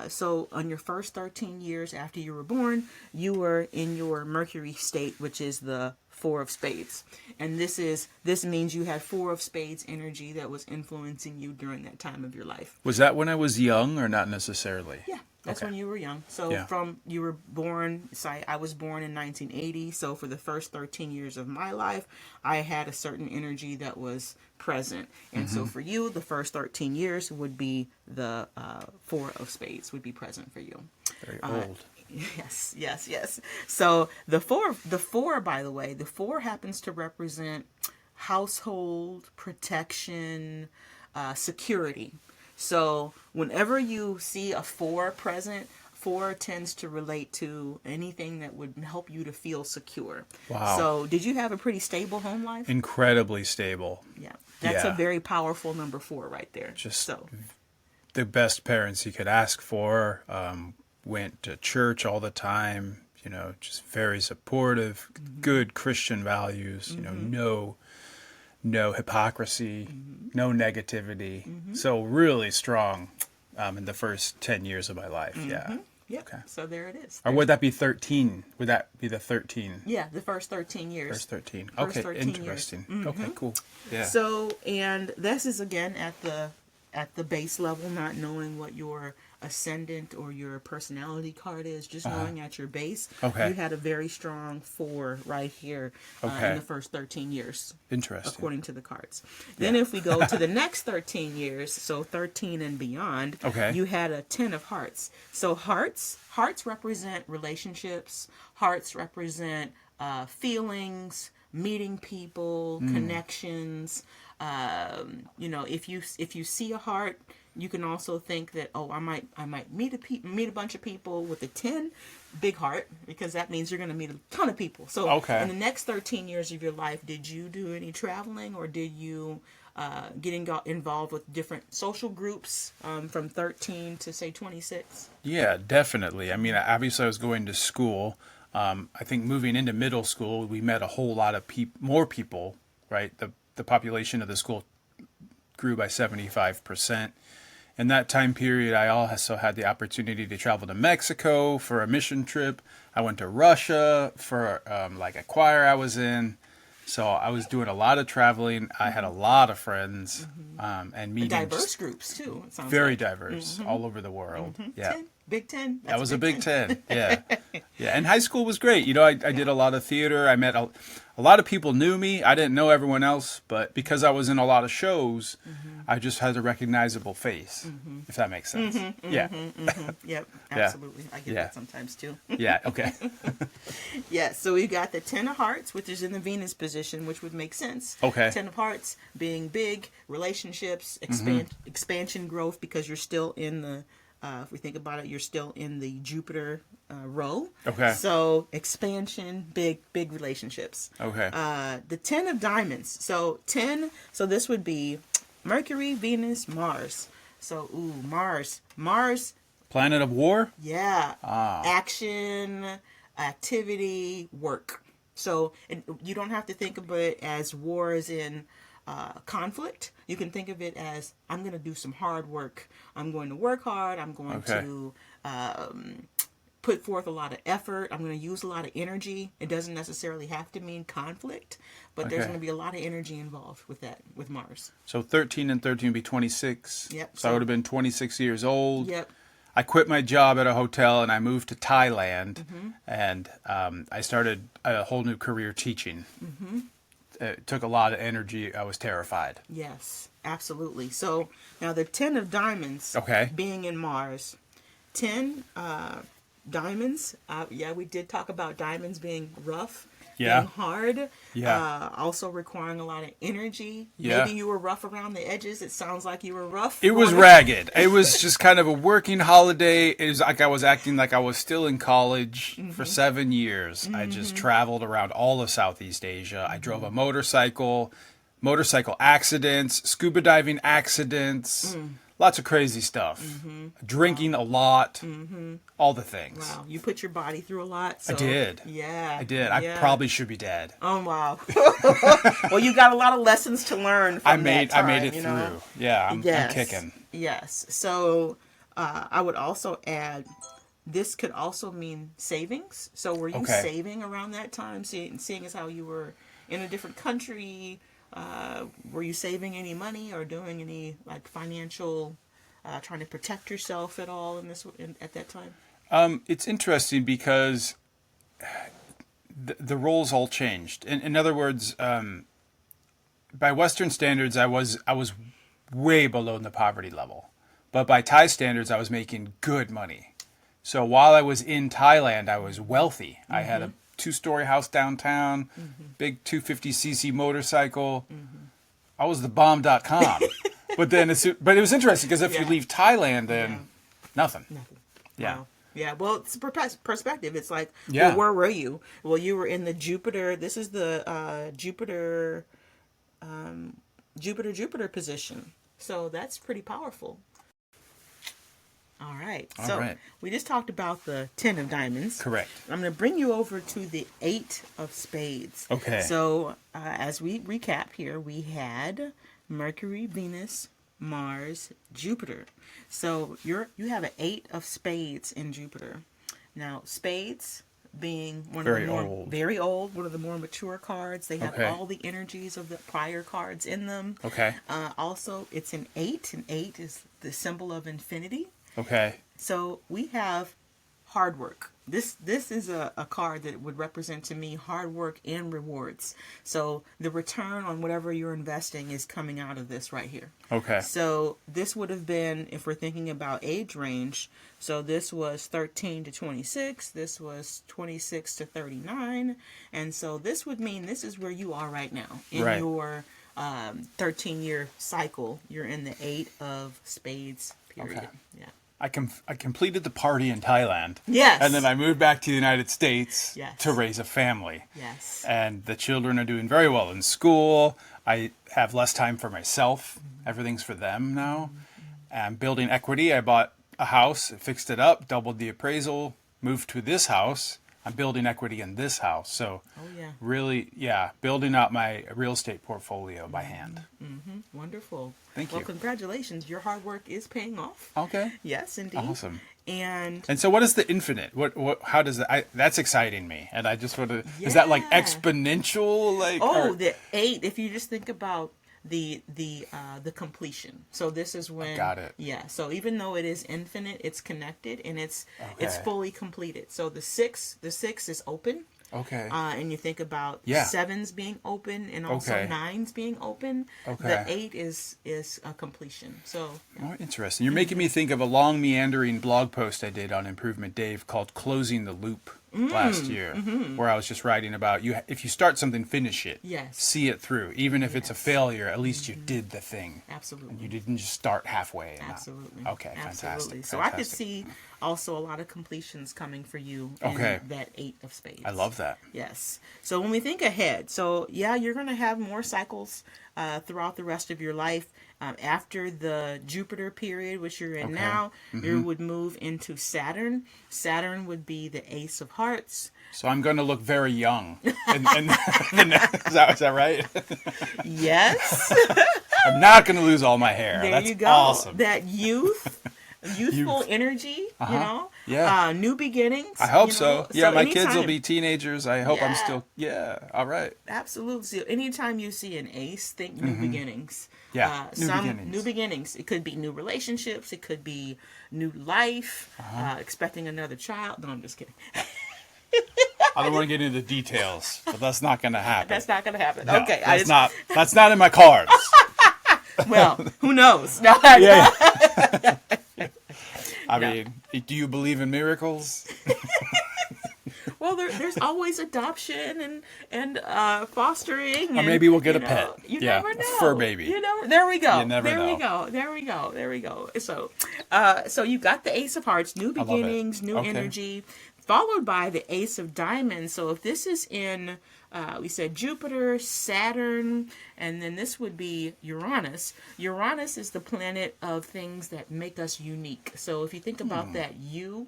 So on your first 13 years after you were born, you were in your Mercury state, which is the Four of Spades. And this means you had Four of Spades energy that was influencing you during that time of your life. Was that when I was young or not necessarily? Yeah, that's Okay. when you were young. So Yeah. you were born, say I was born in 1980. So for the first 13 years of my life, I had a certain energy that was present. And so for you, the first 13 years would be the Four of Spades would be present for you. Very old. Yes. So the four, by the way, the four happens to represent household protection, security. So whenever you see a four present, four tends to relate to anything that would help you to feel secure. Wow. So did you have a pretty stable home life? Incredibly stable. Yeah. That's Yeah. a very powerful number four right there. Just so the best parents you could ask for. Went to church all the time, just very supportive, good Christian values, no hypocrisy, no negativity. So really strong in the first 10 years of my life. Yeah. yeah. Okay. So there it is. Or would that be 13? Would that be the 13? Yeah, the first 13 years. First 13. First Okay, 13 years. interesting. Okay, cool. Yeah. So, and this is again at the base level, not knowing what your ascendant or your personality card is, just knowing at your base. Okay. You had a very strong four right here Okay. in the first 13 years. Interesting. According to the cards. Then if we go to the next 13 years, so 13 and beyond, Okay. you had a 10 of hearts. So hearts represent relationships. Hearts represent feelings, meeting people, connections. If you see a heart, you can also think that, I might meet a bunch of people with a 10 big heart, because that means you're going to meet a ton of people. So Okay. in the next 13 years of your life, did you do any traveling, or did you get involved with different social groups from 13 to say 26? Yeah, definitely. I mean, obviously I was going to school. I think moving into middle school, we met a whole lot of more people, right? The population of the school grew by 75%. In that time period, I also had the opportunity to travel to Mexico for a mission trip. I went to Russia for a choir I was in. So I was doing a lot of traveling. I had a lot of friends and meetings. Diverse groups too. It sounds Very like. diverse, all over the world. Yeah. 10, Big 10. That was a Big 10. Yeah. Yeah. And high school was great. I did a lot of theater. I met a lot of people knew me. I didn't know everyone else, but because I was in a lot of shows, I just had a recognizable face, if that makes sense. Yeah. Yep, absolutely. I get Yeah. that sometimes too. Yeah. Okay. Yeah, so we got the 10 of hearts, which is in the Venus position, which would make sense. Okay. 10 of hearts being big, relationships, expansion, growth, because you're still in the, if we think about it, you're still in the Jupiter row. Okay. So expansion, big relationships. Okay. The 10 of diamonds. So this would be Mercury, Venus, Mars. So, Mars. Planet of War? Yeah. Action, activity, work. So you don't have to think of it as war as in conflict. You can think of it as, I'm going to do some hard work. I'm going to work hard. I'm going to put forth a lot of effort. I'm going to use a lot of energy. It doesn't necessarily have to mean conflict, but there's Okay. going to be a lot of energy involved with that, with Mars. So 13 and 13 would be 26. Yep. So I would have been 26 years old. Yep. I quit my job at a hotel and I moved to Thailand, and I started a whole new career teaching. It took a lot of energy. I was terrified. Yes, absolutely. So now the 10 of diamonds Okay. being in Mars, 10 diamonds. We did talk about diamonds being rough, Yeah. being hard, Yeah. also requiring a lot of energy. Yeah. Maybe you were rough around the edges. It sounds like you were rough. It was ragged. It was just kind of a working holiday. It was like I was acting like I was still in college for 7 years. I just traveled around all of Southeast Asia. I drove a motorcycle accidents, scuba diving accidents, Lots of crazy stuff. Drinking a lot. All the things. Wow, you put your body through a lot. So, I did. Yeah. I did. I yeah. probably should be dead. Oh wow. Well, you got a lot of lessons to learn from I made it you through. know? Yeah, I'm kicking. Yes. So I would also add, this could also mean savings. So were you saving around that time, seeing as how you were in a different country? Were you saving any money or doing any like financial, trying to protect yourself at all at that time? It's interesting because the roles all changed. In other words, by Western standards, I was way below the poverty level, but by Thai standards, I was making good money. So while I was in Thailand, I was wealthy. I had a 2-story house downtown, big 250cc motorcycle. I was the bomb.com. but it was interesting because if you leave Thailand, then nothing. Yeah. Wow. Yeah, well, it's perspective. It's like, Yeah. well, where were you? Well, you were in the Jupiter. This is the Jupiter position. So that's pretty powerful. All right. So we just talked about the 10 of diamonds. Correct. I'm going to bring you over to the 8 of spades. Okay. So as we recap here, we had Mercury, Venus, Mars, Jupiter. So you have an 8 of spades in Jupiter. Now, spades being one of the more very old, one of the more mature cards. They have all the energies of the prior cards in them. Okay. Also, it's an 8, and 8 is the symbol of infinity. Okay. So we have hard work. This is a card that would represent to me hard work and rewards. So the return on whatever you're investing is coming out of this right here. Okay. So this would have been, if we're thinking about age range, so this was 13 to 26, this was 26 to 39, and so this would mean this is where you are right now in your 13-year cycle. You're in the 8 of spades period. Okay. Yeah. I completed the party in Thailand. Yes. And then I moved back to the United States Yes. to raise a family. Yes. And the children are doing very well in school. I have less time for myself. Everything's for them now. I'm building equity. I bought a house, fixed it up, doubled the appraisal, moved to this house. I'm building equity in this house. So really, building out my real estate portfolio by hand. Wonderful. Thank you. Well, congratulations. Your hard work is paying off. Okay. Yes, indeed. Awesome. And so what is the infinite? How does that, that's exciting me. And I just want to, is that like exponential? Like, the 8, if you just think about the completion. So this is when, got it. Yeah. So even though it is infinite, it's connected and it's fully completed. So the 6 is open. Okay. And you think about 7s being open and also 9s being open. Okay. The 8 is a completion. So interesting. You're making me think of a long meandering blog post I did on Improvement Dave called "Closing the Loop" last year, where I was just writing about if you start something, finish it. Yes. See it through, even if it's a failure. At least you did the thing. Absolutely. And you didn't just start halfway. Absolutely. Okay. Absolutely. Fantastic. So I could see also a lot of completions coming for you in that 8 of spades. I love that. Yes. So when we think ahead, so you're going to have more cycles throughout the rest of your life. After the Jupiter period, which you're in now, you would move into Saturn. Saturn would be the Ace of Hearts. So I'm going to look very young. Is that right? Yes. I'm not going to lose all my hair. That's you go. Awesome. That youthful energy, you know? Yeah. New beginnings. I hope so. Yeah, so my kids will be teenagers. I hope I'm still, all right. Absolutely. So anytime you see an ace, think new beginnings. Yeah, new beginnings. It could be new relationships. It could be new life, expecting another child. No, I'm just kidding. I don't want to get into the details, but that's not going to happen. That's not going to happen. No, okay. That's not in my cards. Well, who knows? No, I mean, do you believe in miracles? Well, there's always adoption and fostering. Or maybe we'll get a pet. You never know. A fur baby. There we go. You never know. There we go. So you got the Ace of Hearts, new beginnings, new energy, followed by the Ace of Diamonds. So if this is in We said Jupiter, Saturn, and then this would be Uranus. Uranus is the planet of things that make us unique. So if you think about that, you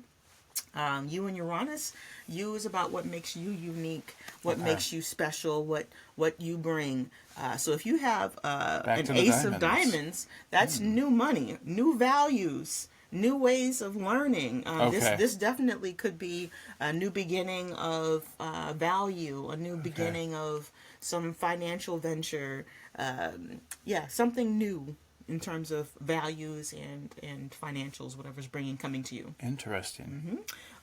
and Uranus, you is about what makes you unique, what makes you special, what you bring. So if you have an ace of diamonds, that's new money, new values, new ways of learning. This definitely could be a new beginning of value, a new beginning of some financial venture. Something new in terms of values and financials, whatever's coming to you. Interesting.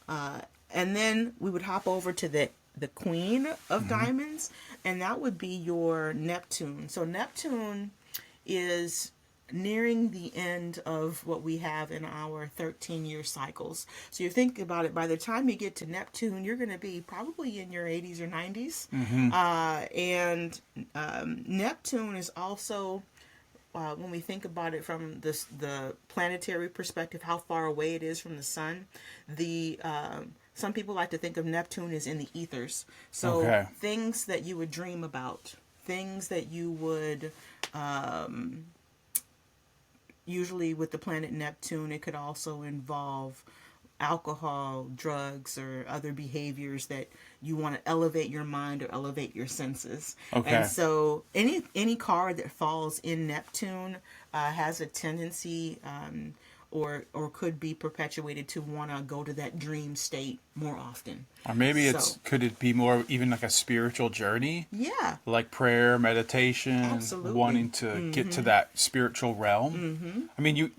And then we would hop over to the Queen of Diamonds, and that would be your Neptune. So Neptune is nearing the end of what we have in our 13-year cycles. So you think about it, by the time you get to Neptune, you're going to be probably in your 80s or 90s. And Neptune is also, when we think about it from the planetary perspective, how far away it is from the sun, some people like to think of Neptune as in the ethers. So things that you would dream about, things that you would, usually with the planet Neptune, it could also involve alcohol, drugs, or other behaviors that you want to elevate your mind or elevate your senses. And so any card that falls in Neptune has a tendency or could be perpetuated to want to go to that dream state more often. Or maybe could it be more even like a spiritual journey? Yeah. Like prayer, meditation, Absolutely. wanting to get to that spiritual realm. I mean,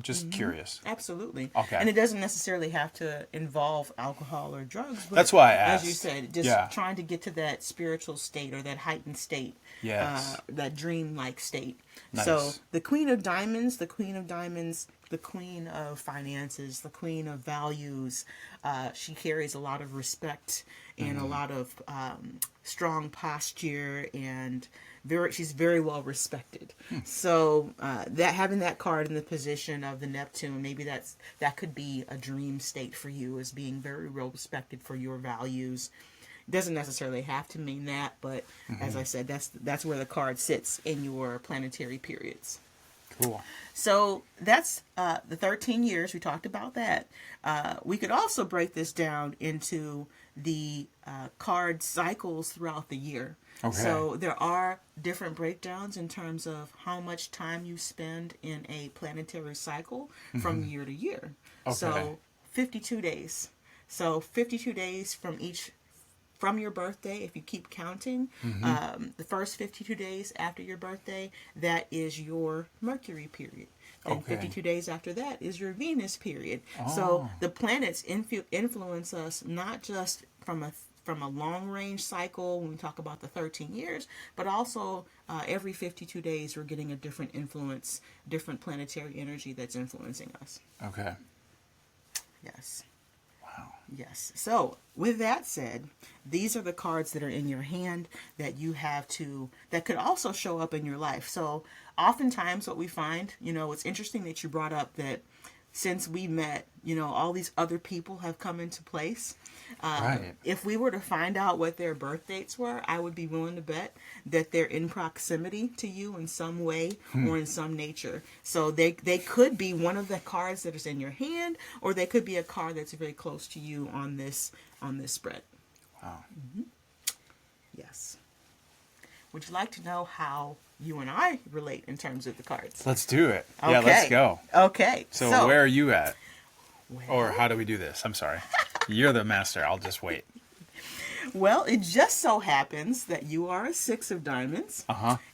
just curious. Absolutely. Okay. And it doesn't necessarily have to involve alcohol or drugs. But that's why I asked. As you said, just trying to get to that spiritual state or that heightened state. Yes. That dream-like state. Nice. So the Queen of Diamonds, the Queen of finances, the Queen of values, she carries a lot of respect and a lot of strong posture, and she's very well respected. So that having that card in the position of the Neptune, maybe that could be a dream state for you, as being very well respected for your values. It doesn't necessarily have to mean that, but as I said, that's where the card sits in your planetary periods. Cool. So that's the 13 years. We talked about that. We could also break this down into the card cycles throughout the year. Okay. So there are different breakdowns in terms of how much time you spend in a planetary cycle from year to year. Okay. So 52 days. So 52 days from your birthday, if you keep counting, the first 52 days after your birthday, that is your Mercury period. And 52 days after that is your Venus period. So the planets influence us not just from a long range cycle when we talk about the 13 years, but also every 52 days we're getting a different influence, different planetary energy that's influencing us. Okay. Yes. Yes. So with that said, these are the cards that are in your hand that you have that could also show up in your life. So oftentimes what we find, it's interesting that you brought up that since we met, all these other people have come into place. Right. If we were to find out what their birth dates were, I would be willing to bet that they're in proximity to you in some way or in some nature. So they could be one of the cards that is in your hand, or they could be a card that's very close to you on this spread. Wow. Yes. Would you like to know how you and I relate in terms of the cards? Let's do it. Okay. Yeah, let's go. Okay. So where are you at? Or how do we do this? I'm sorry. You're the master. I'll just wait. Well, it just so happens that you are a 6 of diamonds,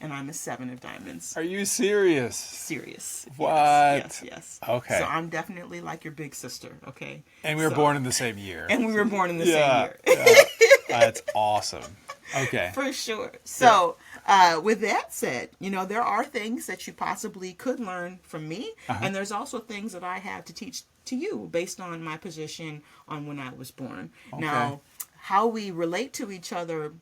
and I'm a 7 of diamonds. Are you serious? Serious. What? Yes. Okay. So I'm definitely like your big sister, okay? And we were born in the same year. And we were born in the same year. That's awesome. Okay. For sure. So, with that said, there are things that you possibly could learn from me, and there's also things that I have to teach to you based on my position on when I was born. Okay. Now, how we relate to each other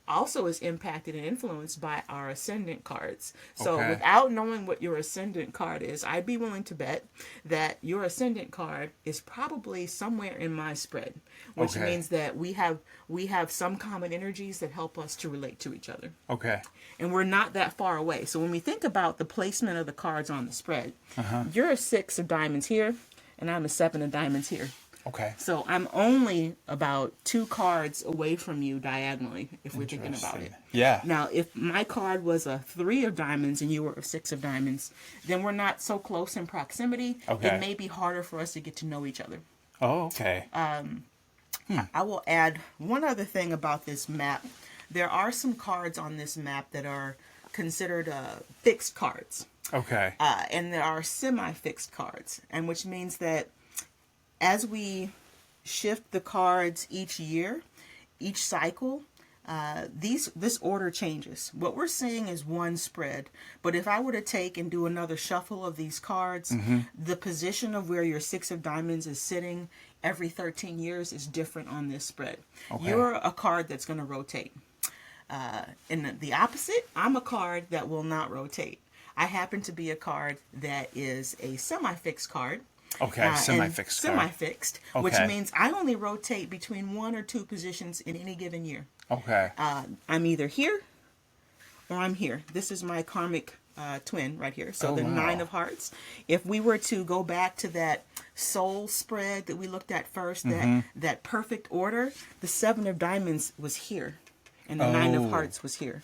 also is impacted and influenced by our ascendant cards. So Okay. without knowing what your ascendant card is, I'd be willing to bet that your ascendant card is probably somewhere in my spread, which Okay. means that we have some common energies that help us to relate to each other. Okay. And we're not that far away. So when we think about the placement of the cards on the spread, you're a 6 of diamonds here, and I'm a 7 of diamonds here. Okay. So I'm only about 2 cards away from you diagonally, if we're thinking about it. Yeah. Now, if my card was a 3 of diamonds and you were a 6 of diamonds, then we're not so close in proximity. Okay. It may be harder for us to get to know each other. Oh, okay. I will add one other thing about this map. There are some cards on this map that are considered fixed cards. Okay. And there are semi-fixed cards, and which means that as we shift the cards each year, each cycle, this order changes. What we're seeing is one spread, but if I were to take and do another shuffle of these cards, the position of where your 6 of diamonds is sitting every 13 years is different on this spread. Okay. You're a card that's going to rotate. In the opposite, I'm a card that will not rotate. I happen to be a card that is a semi-fixed card. Okay, and semi-fixed card. Semi-fixed, which Okay. means I only rotate between 1 or 2 positions in any given year. Okay. I'm either here or I'm here. This is my karmic twin right here. So Oh, the wow. 9 of hearts. If we were to go back to that soul spread that we looked at first, that perfect order, the 7 of diamonds was here, and the 9 of Oh. hearts was here.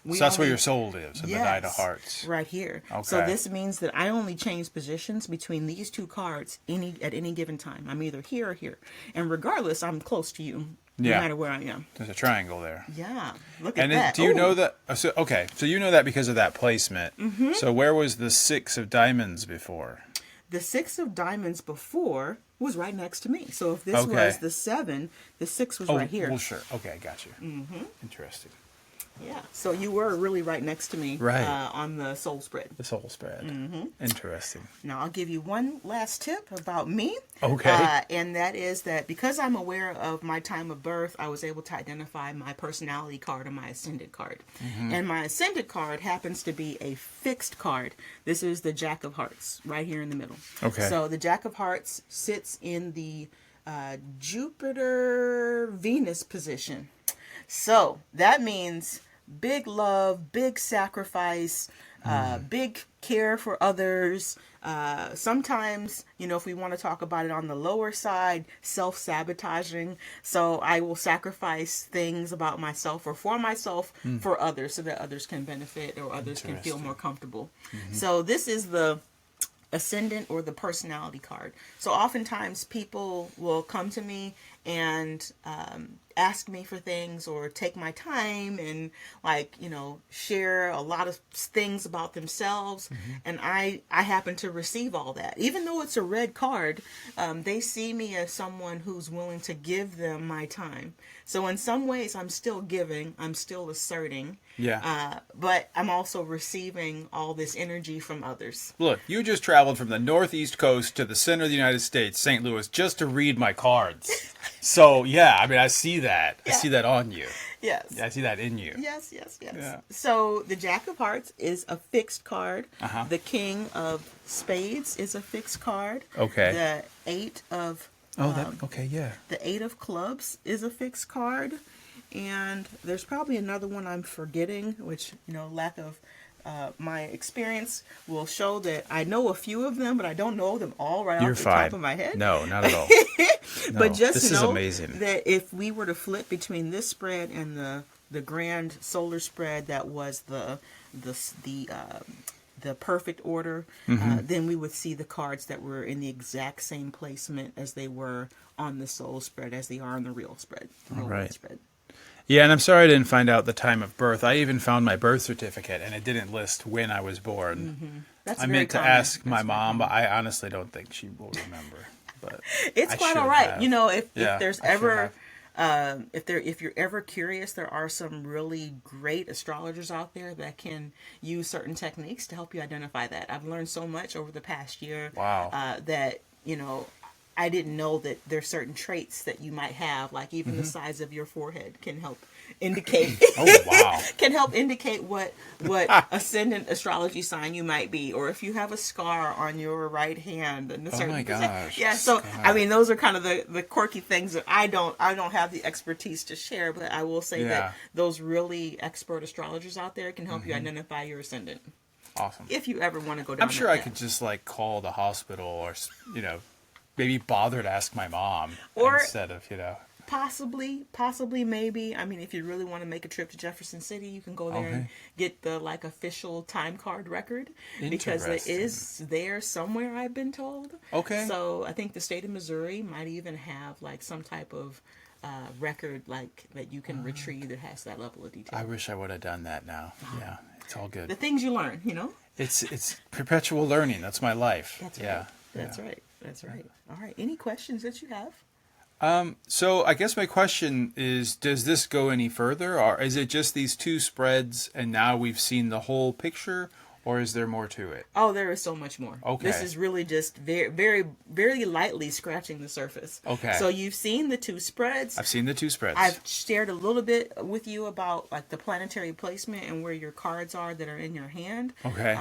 We So that's where only- your soul lives, in the Knight of Hearts. right here. So Okay. this means that I only change positions between these 2 cards at any given time. I'm either here or here, and regardless, I'm close to you, no Yeah. matter where I am. There's a triangle there. Yeah, look at And that. do you Ooh. know that? So you know that because of that placement. Mm-hmm. So where was the 6 of diamonds before? The 6 of diamonds before was right next to me. So if this Okay. was the 7, the 6 was right here. Well, sure. Okay, got you. Mm-hmm. Interesting. Yeah. So you were really right next to me, Right. on the soul spread. The soul spread. Mm-hmm. Interesting. Now I'll give you one last tip about me. Okay. And that is that because I'm aware of my time of birth, I was able to identify my personality card and my ascended card. Mm-hmm. And my ascended card happens to be a fixed card. This is the Jack of Hearts right here in the middle. Okay. So the Jack of Hearts sits in the Jupiter-Venus position. So that means big love, big sacrifice, big care for others. Sometimes, if we want to talk about it on the lower side, self-sabotaging. So I will sacrifice things about myself or for myself for others so that others can benefit or others can feel more comfortable. So this is the ascendant or the personality card. So oftentimes people will come to me and ask me for things or take my time and share a lot of things about themselves, and I happen to receive all that. Even though it's a red card, they see me as someone who's willing to give them my time. So in some ways I'm still giving, I'm still asserting, but I'm also receiving all this energy from others. Look, you just traveled from the northeast coast to the center of the United States, St. Louis, just to read my cards. So, yeah, I mean, I see that. Yeah. I see that on you. Yes. Yeah, I see that in you. Yes. Yeah. So the Jack of Hearts is a fixed card. Uh-huh. The King of Spades is a fixed card. Okay. The Eight of okay, yeah. the Eight of Clubs is a fixed card, and there's probably another one I'm forgetting, which lack of my experience will show that I know a few of them, but I don't know them all right You're off the fine. top of my head. No, not at all. But just this is know amazing. that if we were to flip between this spread and the grand solar spread that was the perfect order, then we would see the cards that were in the exact same placement as they were on the soul spread, as they are on the real spread. The real right. world spread. Yeah, and I'm sorry I didn't find out the time of birth. I even found my birth certificate, and it didn't list when I was born. That's I very meant to common. ask my That's very mom, common. but I honestly don't think she will remember. But It's I quite should all right. have. If Yeah, there's I should ever have. if you're ever curious, there are some really great astrologers out there that can use certain techniques to help you identify that. I've learned so much over the past year. Wow. That I didn't know that there's certain traits that you might have, like even the size of your forehead can help indicate Oh, wow. can help indicate what ascendant astrology sign you might be, or if you have a scar on your right hand and a certain my gosh. yeah. So God. I mean, those are kind of the quirky things that I don't have the expertise to share, but I will say Yeah. that those really expert astrologers out there can help you identify your ascendant Awesome. if you ever want to go down. I'm sure that I path. could just like call the hospital or, maybe bother to ask my mom Or- instead of, Possibly, maybe. I mean, if you really want to make a trip to Jefferson City, you can go there and Okay. get the official time card record, because it is there somewhere, I've been told. Okay. So I think the state of Missouri might even have like some type of record that you can retrieve that has that level of detail. I wish I would have done that now. Yeah, it's all The good. things you learn, you know. It's perpetual learning. That's my life. That's yeah. right. That's right. That's right. All right. Any questions that you have? So I guess my question is, does this go any further, or is it just these two spreads and now we've seen the whole picture, or is there more to it? Oh, there is so much more. Okay. This is really just very, very, very lightly scratching the surface. Okay. So you've seen the two spreads. I've seen the two spreads. I've shared a little bit with you about like the planetary placement and where your cards are that are in your hand. Okay.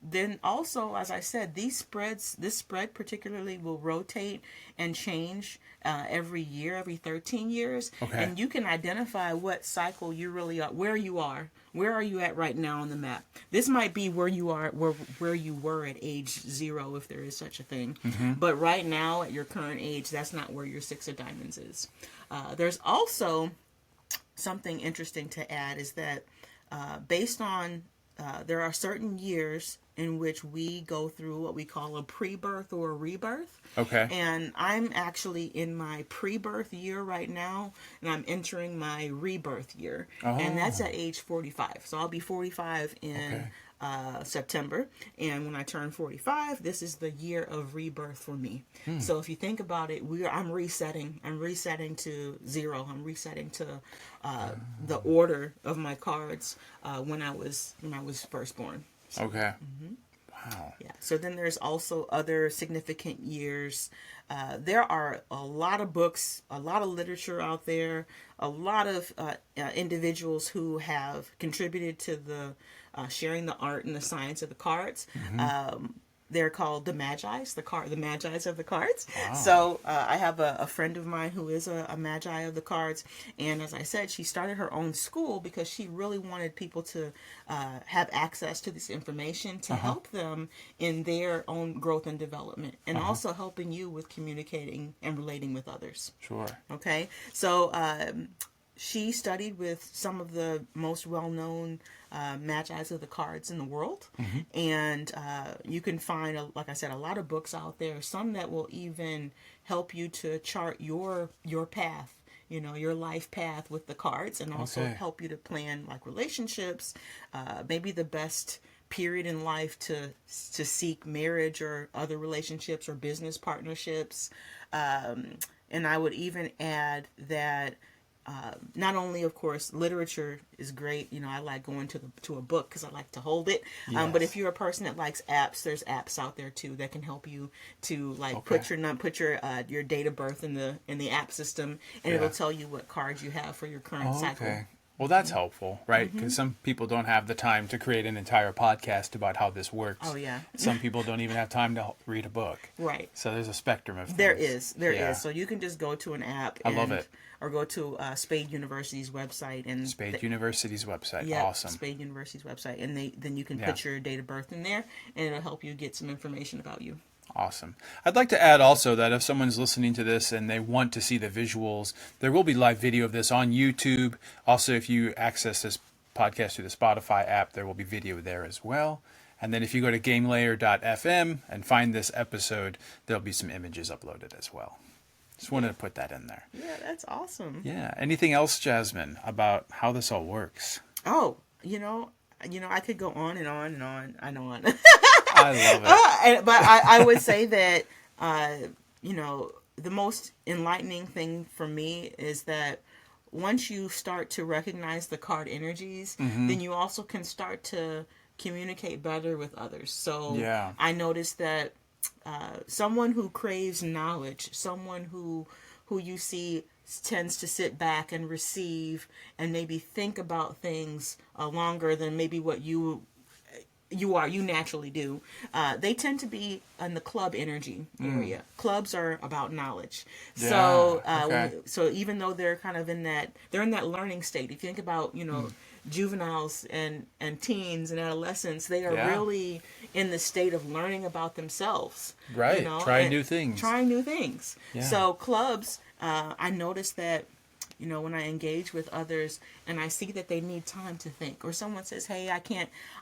Then also, as I said, this spread particularly will rotate and change every year, every 13 years. Okay. And you can identify what cycle you really are, where you are. Where are you at right now on the map? This might be where you are, where you were at age 0, if there is such a thing. But right now, at your current age, that's not where your 6 of diamonds is. There's also something interesting to add, is that based on there are certain years in which we go through what we call a pre-birth or a rebirth. Okay. And I'm actually in my pre-birth year right now, and I'm entering my rebirth year. And that's at age 45. So I'll be 45 in September. And when I turn 45, this is the year of rebirth for me. So if you think about it, I'm resetting. I'm resetting to 0. I'm resetting to the order of my cards when I was first born. Okay. Wow. Yeah. So then there's also other significant years. There are a lot of books, a lot of literature out there, a lot of individuals who have contributed to the sharing the art and the science of the cards. They're called the Magi's, the Magi's of the cards. Wow. So I have a friend of mine who is a Magi of the cards. And as I said, she started her own school because she really wanted people to have access to this information to help them in their own growth and development, and also helping you with communicating and relating with others. Sure. Okay. So she studied with some of the most well-known Magi's of the cards in the world. And you can find, like I said, a lot of books out there, some that will even help you to chart your path, your life path with the cards, and also help you to plan like relationships, maybe the best period in life to seek marriage or other relationships or business partnerships. And I would even add that not only, of course, literature is great. I like going to a book because I like to hold it. But if you're a person that likes apps, there's apps out there too that can help you to put your date of birth in the app system, and it'll tell you what cards you have for your current cycle. Okay. Well, that's helpful, right? Because some people don't have the time to create an entire podcast about how this works. Oh, yeah. Some people don't even have time to read a book. Right. So there's a spectrum of things. There is. So you can just go to an app. I love it. Or go to Spade University's website. University's website. Yeah, Awesome. Spade University's website. And then you can put your date of birth in there, and it'll help you get some information about you. Awesome. I'd like to add also that if someone's listening to this and they want to see the visuals, there will be live video of this on YouTube. Also, if you access this podcast through the Spotify app, there will be video there as well. And then if you go to gamelayer.fm and find this episode, there'll be some images uploaded as well. Just wanted to put that in there. Yeah, that's awesome. Yeah. Anything else, Jazmin, about how this all works? Oh, I could go on and on and on and on. I love it. But I would say that, the most enlightening thing for me is that once you start to recognize the card energies, then you also can start to communicate better with others. So I noticed that someone who craves knowledge, someone who you see tends to sit back and receive and maybe think about things longer than maybe what you naturally do. They tend to be in the club energy area. Clubs are about knowledge. So okay. so even though they're kind of in that learning state, if you think about juveniles and teens and adolescents, they are really in the state of learning about themselves, Right. Trying new things. Yeah. So clubs, I noticed that when I engage with others and I see that they need time to think, or someone says, hey,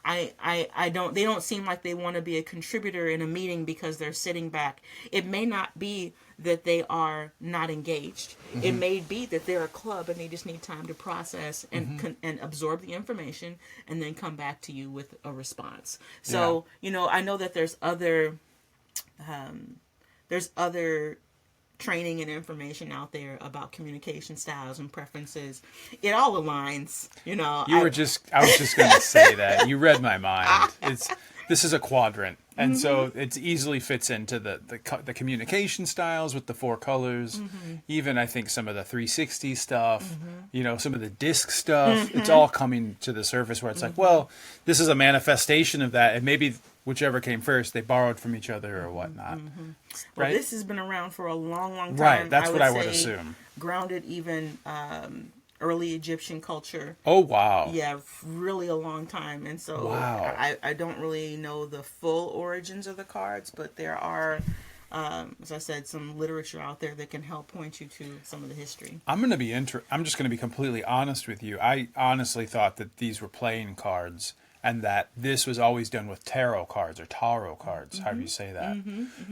they don't seem like they want to be a contributor in a meeting because they're sitting back. It may not be that they are not engaged. It may be that they're a club and they just need time to process and absorb the information and then come back to you with a response. So, I know that there's other training and information out there about communication styles and preferences. It all aligns, I was just going to say that. You read my mind. This is a quadrant. And so it easily fits into the communication styles with the 4 colors. Even I think some of the 360 stuff, some of the disc stuff, it's all coming to the surface where it's like, well, this is a manifestation of that. And maybe whichever came first, they borrowed from each other or whatnot. Well, right? this has been around for a long, long time. Right, that's what I would assume. Grounded even early Egyptian culture. Oh, wow. Yeah, really a long time. And so I don't really know the full origins of the cards, but there are, as I said, some literature out there that can help point you to some of the history. I'm just going to be completely honest with you. I honestly thought that these were playing cards, and that this was always done with tarot cards or tarot cards, however you say that.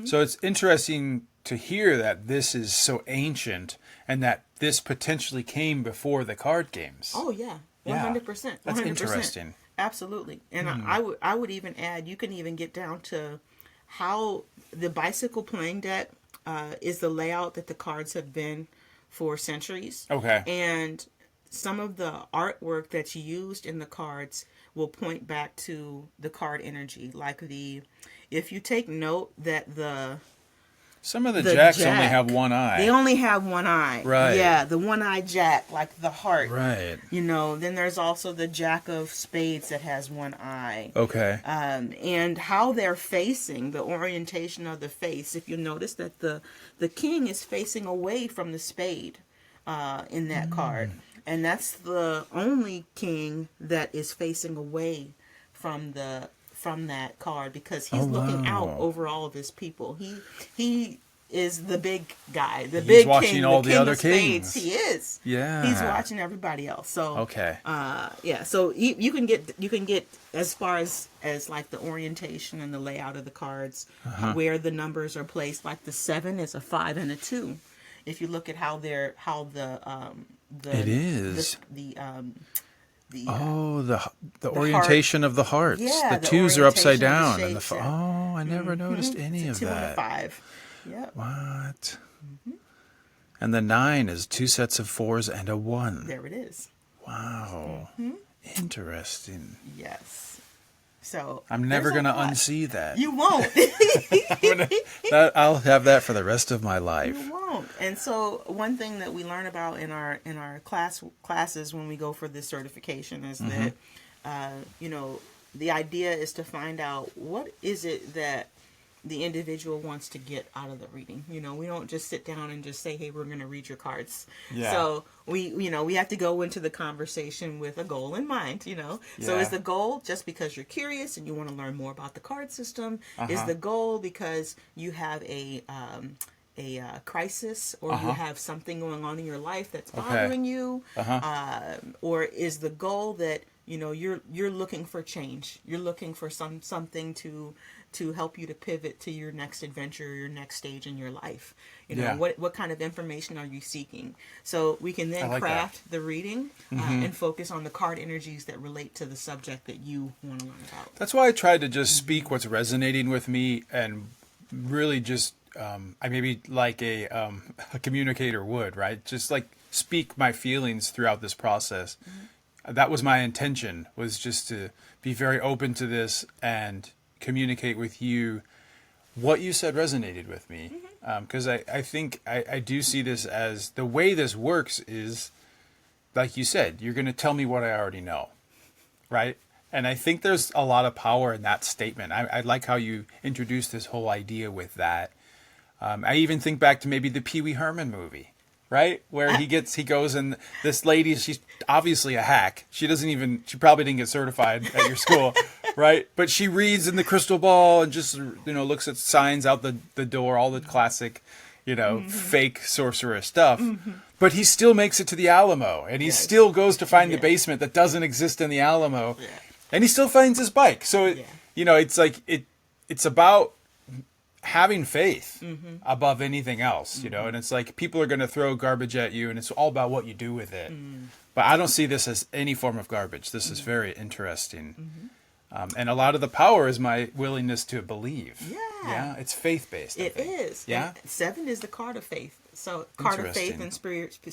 So it's interesting to hear that this is so ancient and that this potentially came before the card games. Oh, yeah. 100%. That's 100%. interesting. Absolutely. And I would even add, you can even get down to how the bicycle playing deck is the layout that the cards have been for centuries. Okay. And some of the artwork that's used in the cards will point back to the card energy. Like if you take note that some of the jacks only have one eye. They only have one eye. Right. Yeah, the one-eye jack, like the heart. Right. Then there's also the jack of spades that has one eye. Okay. And how they're facing, the orientation of the face. If you notice that the king is facing away from the spade in that card. And that's the only king that is facing away from that card, because he's looking out over all of his people. He is the big guy, the big watching king, all the the king other of spades. kings. He is. Yeah. He's watching everybody else. So okay. So you can get as far as like the orientation and the layout of the cards, where the numbers are placed. Like the 7 is a 5 and a 2. If you look at how the it is the orientation of the hearts. Yeah, the 2s are upside down, the and shapes, I never noticed any of 2 that. and a 5. Yep. What? And the 9 is 2 sets of 4s and a 1. There it is. Wow. Interesting. Yes. So I'm never going to unsee that. You won't. I'll have that for the rest of my life. You won't. And so one thing that we learn about in our classes when we go for this certification is that the idea is to find out what is it that the individual wants to get out of the reading. We don't just sit down and just say, hey, we're going to read your cards. Yeah. So we have to go into the conversation with a goal in mind, Yeah. So is the goal just because you're curious and you want to learn more about the card system? Is the goal because you have a crisis, or you have something going on in your life that's bothering you? Or is the goal that, you're looking for change? You're looking for something to help you to pivot to your next adventure, or your next stage in your life. What kind of information are you seeking? So we can then craft the reading and focus on the card energies that relate to the subject that you want to learn about. That's why I tried to just speak what's resonating with me, and really just I maybe like a communicator would, right? Just like speak my feelings throughout this process. That was my intention, was just to be very open to this and communicate with you what you said resonated with me. Because I think I do see this as the way this works is, like you said, you're going to tell me what I already know, right? And I think there's a lot of power in that statement. I like how you introduced this whole idea with that. I even think back to maybe the Pee Wee Herman movie, right? Where he goes and this lady, she's obviously a hack. She probably didn't get certified at your school, right? But she reads in the crystal ball and just, looks at signs out the door, all the classic, fake sorcerer stuff. But he still makes it to the Alamo, and he still goes to find the basement that doesn't exist in the Alamo, and he still finds his bike. So, it's like it's about having faith above anything else, and it's like people are going to throw garbage at you, and it's all about what you do with it. But I don't see this as any form of garbage. This is very interesting. And a lot of the power is my willingness to believe. Yeah, it's faith-based. It is. Yeah. And 7 is the card of faith. So card of faith and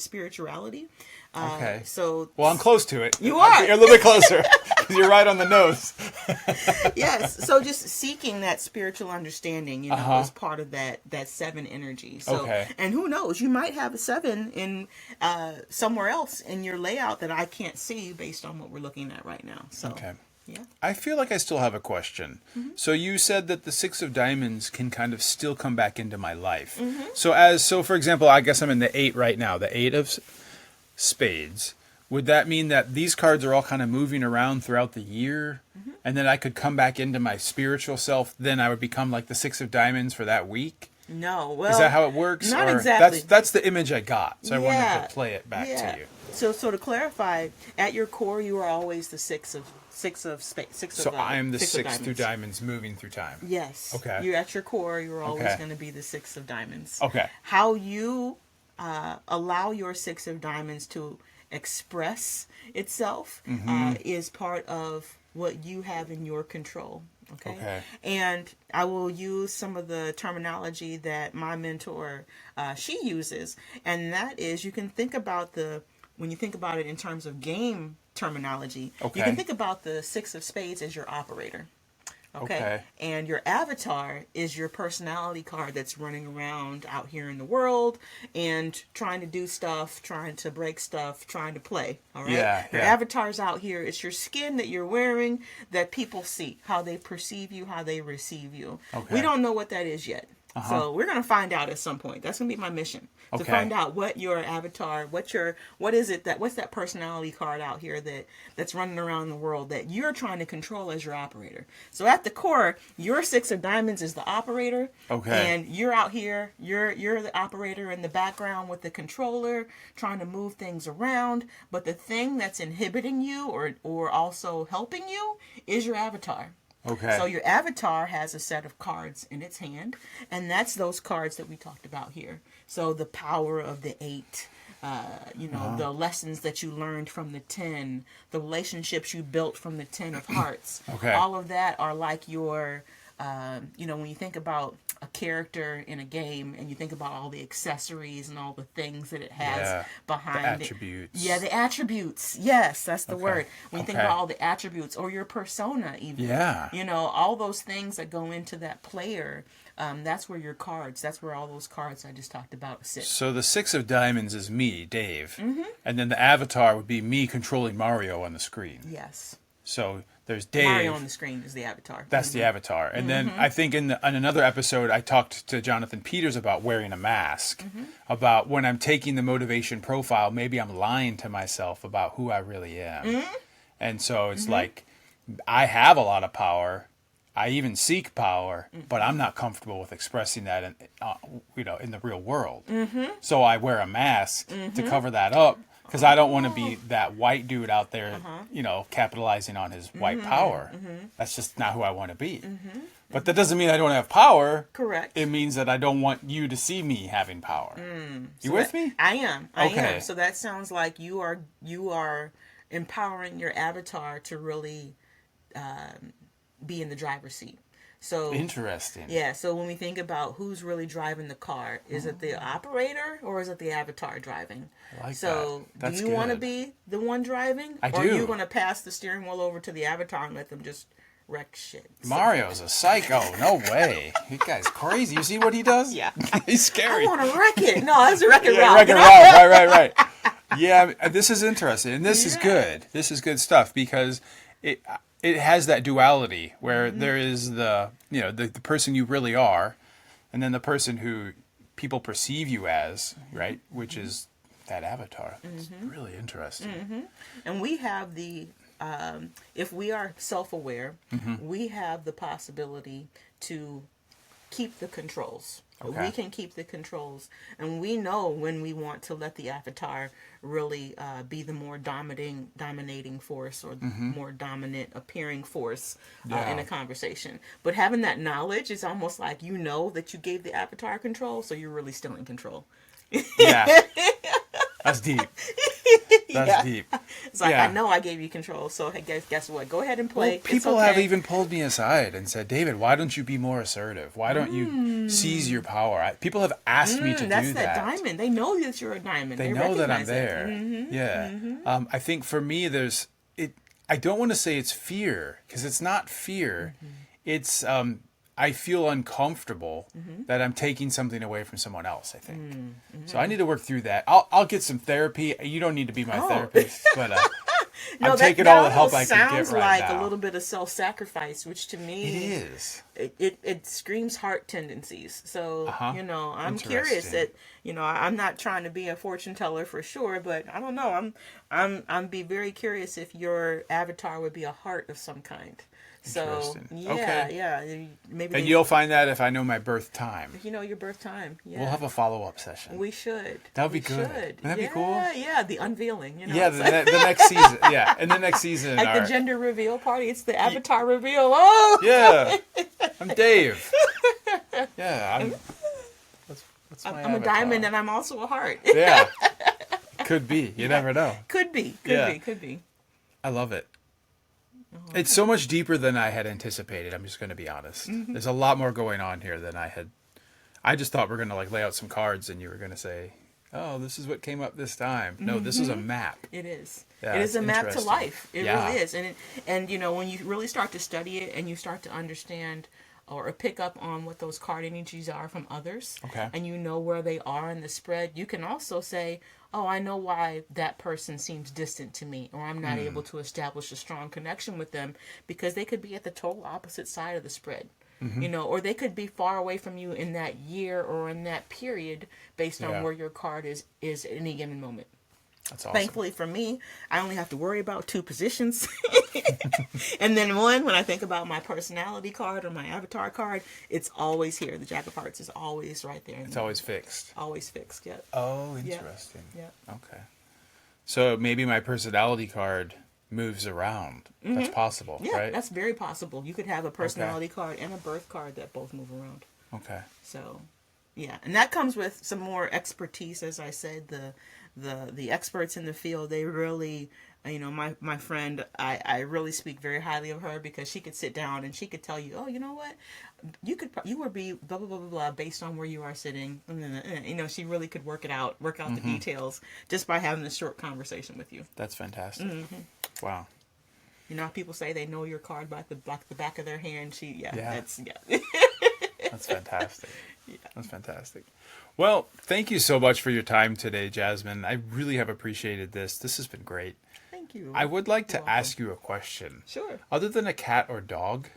spirituality. Okay. So I'm close to it. You are. You're a little bit closer because you're right on the nose. Yes. So just seeking that spiritual understanding, is part of that 7 energy. So, and who knows, you might have a 7 in somewhere else in your layout that I can't see based on what we're looking at right now. So. Okay. Yeah. I feel like I still have a question. So you said that the 6 of diamonds can kind of still come back into my life. So for example, I guess I'm in the 8 right now, the 8 of spades. Would that mean that these cards are all kind of moving around throughout the year? And then I could come back into my spiritual self, then I would become like the 6 of diamonds for that week? No. Well, is that how it works? Not exactly. That's the image I got. So I wanted to play it back to you. So to clarify, at your core, you are always the 6 of spades. So I am the 6 through diamonds moving through time. Yes. Okay. You're at your core. You're always going to be the 6 of diamonds. Okay. How you allow your 6 of diamonds to express itself is part of what you have in your control. Okay. And I will use some of the terminology that my mentor, she uses. And that is, you can think about when you think about it in terms of game terminology, you can think about the 6 of spades as your operator. Okay. And your avatar is your personality card that's running around out here in the world and trying to do stuff, trying to break stuff, trying to play. All right. Your avatar's out here. It's your skin that you're wearing that people see, how they perceive you, how they receive you. We don't know what that is yet. So we're going to find out at some point. That's going to be my mission, to find out what your avatar, what's that personality card out here that's running around the world that you're trying to control as your operator. So at the core, your 6 of diamonds is the operator. And you're out here, you're the operator in the background with the controller, trying to move things around. But the thing that's inhibiting you or also helping you is your avatar. So your avatar has a set of cards in its hand, and that's those cards that we talked about here. So the power of the 8, the lessons that you learned from the 10, the relationships you built from the 10 of hearts. All of that are like your, when you think about a character in a game and you think about all the accessories and all the things that it has behind the attributes. The attributes. Yes, that's the word. When you think about all the attributes or your persona even. All those things that go into that player, that's where your cards, that's where all those cards I just talked about sit. So the 6 of diamonds is me, Dave. And then the avatar would be me controlling Mario on the screen. Yes. So there's Dave. Mario on the screen is the avatar. That's the avatar. And then I think in another episode, I talked to Jonathan Peters about wearing a mask, about when I'm taking the motivation profile, maybe I'm lying to myself about who I really am. And so it's like, I have a lot of power. I even seek power, but I'm not comfortable with expressing that in the real world. So I wear a mask to cover that up. Because I don't want to be that white dude out there, capitalizing on his white power. That's just not who I want to be. But that doesn't mean I don't have power. Correct. It means that I don't want you to see me having power. You with me? I am. I am. So that sounds like you are empowering your avatar to really be in the driver's seat. So interesting. Yeah. So when we think about who's really driving the car, is it the operator or is it the avatar driving? I like so that. Do you want to be the one driving? I do. Or are you going to pass the steering wheel over to the avatar and let them just wreck shit. Mario's a psycho. No way. You guy's crazy. You see what he does? Yeah. He's scary. I want to wreck it. No, that's a Wreck-It Yeah, Ralph. Wreck-It Ralph. Right. Yeah, this is interesting, and this is good. This is good stuff because it has that duality where there is the the person you really are, and then the person who people perceive you as, right? Which is that avatar. It's really interesting. And we have the if we are self-aware, we have the possibility to keep the controls. Okay. We can keep the controls, and we know when we want to let the avatar really be the more dominating force or the more dominant appearing force in a conversation. But having that knowledge is almost like you know that you gave the avatar control, so you're really still in control. Yeah, that's deep. That's deep. It's like, I know I gave you control, so hey, guess what? Go ahead and play. Well, people have even pulled me aside and said, David, why don't you be more assertive? Why don't you seize your power? People have asked me to do that. That's that diamond. They know that you're a diamond. They know that I'm there. Yeah. I think for me, I don't want to say it's fear, because it's not fear. It's I feel uncomfortable that I'm taking something away from someone else, I think. So I need to work through that. I'll get some therapy. You don't need to be my therapist, but I'm taking all the help I can get right now. Sounds like a little bit of self-sacrifice, which to me it is. It screams heart tendencies. So I'm curious that I'm not trying to be a fortune teller for sure, but I don't know. I'm be very curious if your avatar would be a heart of some kind. So maybe you'll find that if I know my birth time. If you know your birth time, we'll have a follow-up session. We should. That would be good. Wouldn't that be cool? Yeah, the unveiling. Yeah, the next season. Yeah, and the next season. Like the gender reveal party. It's the avatar reveal. Oh. Yeah, I'm Dave. Yeah, I'm a diamond and I'm also a heart. Yeah, could be. You never know. Could be. Could be. I love it. It's so much deeper than I had anticipated. I'm just going to be honest. There's a lot more going on here than I had. I just thought we're going to lay out some cards and you were going to say, oh, this is what came up this time. No, this is a map. It is. Yeah, it is a map to life. It really is. And when you really start to study it and you start to understand or pick up on what those card energies are from others, and you know where they are in the spread, you can also say, oh, I know why that person seems distant to me, or I'm not able to establish a strong connection with them, because they could be at the total opposite side of the spread. Or they could be far away from you in that year or in that period based on where your card is at any given moment. That's awesome. Thankfully for me, I only have to worry about 2 positions. And then one, when I think about my personality card or my avatar card, it's always here. The Jack of Hearts is always right there. It's always fixed. Always fixed, yeah. Oh, interesting. Yeah. Okay. So maybe my personality card moves around. That's possible, yeah, right? That's very possible. You could have a personality card and a birth card that both move around. Okay. So, yeah. And that comes with some more expertise, as I said. The experts in the field, they really, my friend, I really speak very highly of her, because she could sit down and she could tell you, oh, you know what, you would be blah blah blah blah blah based on where you are sitting. She really could work out the details just by having this short conversation with you. That's fantastic. Wow. How people say they know your card by the back of their hand. That's fantastic. That's fantastic. Well, thank you so much for your time today, Jazmin. I really have appreciated this. This has been great. Thank you. I would like to ask you a question. Sure. Other than a cat or dog,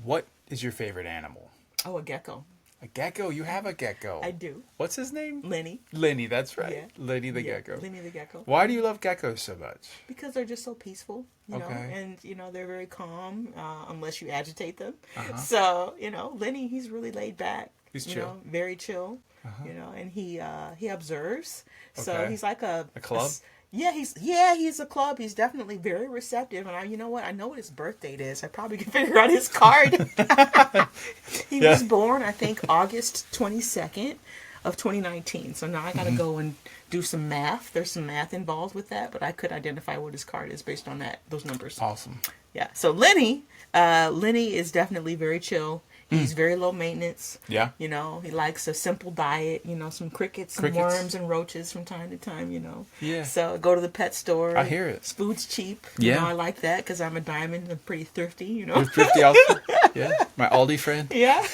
what is your favorite animal? Oh, a gecko. A gecko? You have a gecko. I do. What's his name? Lenny. Lenny, that's right. Yeah. Lenny the gecko. Lenny the gecko. Why do you love geckos so much? Because they're just so peaceful, and they're very calm, unless you agitate them. So, Lenny, he's really laid back. He's chill. Very chill. And he observes. So he's like a club. He's a club. He's definitely very receptive. And I know what his birth date is. I probably can figure out his card. He was born, I think, August 22nd of 2019. So now I got to go and do some math. There's some math involved with that, but I could identify what his card is based on those numbers. Awesome. Yeah. So Lenny is definitely very chill. He's very low maintenance. Yeah. You know, he likes a simple diet, you know, some crickets and Crickets. worms and roaches from time to time, you know. Yeah. So go to the pet store. I hear it. Food's cheap. Yeah. You know, I like that because I'm a diamond and pretty thrifty, you know. You're thrifty also. Yeah. My Aldi friend. Yeah.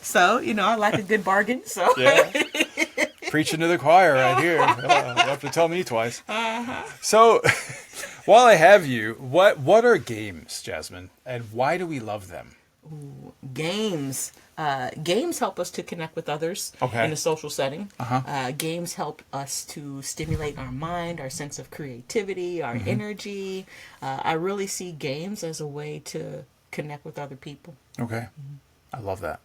So, you know, I like a good bargain. So Yeah. Preaching to the choir right here. Oh, you have to tell me twice. So, while I have you, what are games, Jazmin, and why do we love them? games. Games help us to connect with others Okay. in a social setting. Uh-huh. Games help us to stimulate our mind, our sense of creativity, our energy. I really see games as a way to connect with other people. Okay. I love that.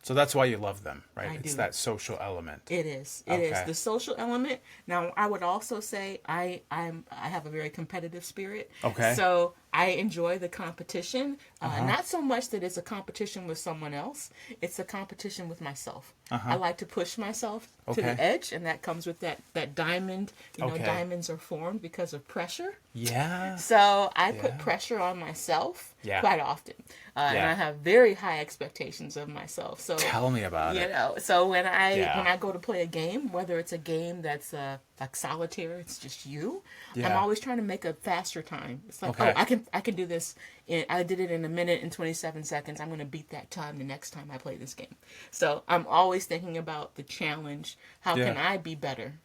So that's why you love them, right? I It's do. that social element. It is. It is Okay. the social element. Now, I would also say I have a very competitive spirit. Okay. So I enjoy the competition. Not so much that it's a competition with someone else. It's a competition with myself. I like to push myself to Okay. the edge, and that comes with that diamond. You know, Okay. diamonds are formed because of pressure. Yeah. So I Yeah. put pressure on myself Yeah. quite often, and Yeah. I have very high expectations of myself. So Tell me about you it. know, so when Yeah. I go to play a game, whether it's a game that's like solitaire, it's just you. I'm Yeah. always trying to make a faster time. It's like, Okay. oh, I can do this. I did it in 1:27. I'm going to beat that time the next time I play this game. So I'm always thinking about the challenge. How Yeah. can I be better?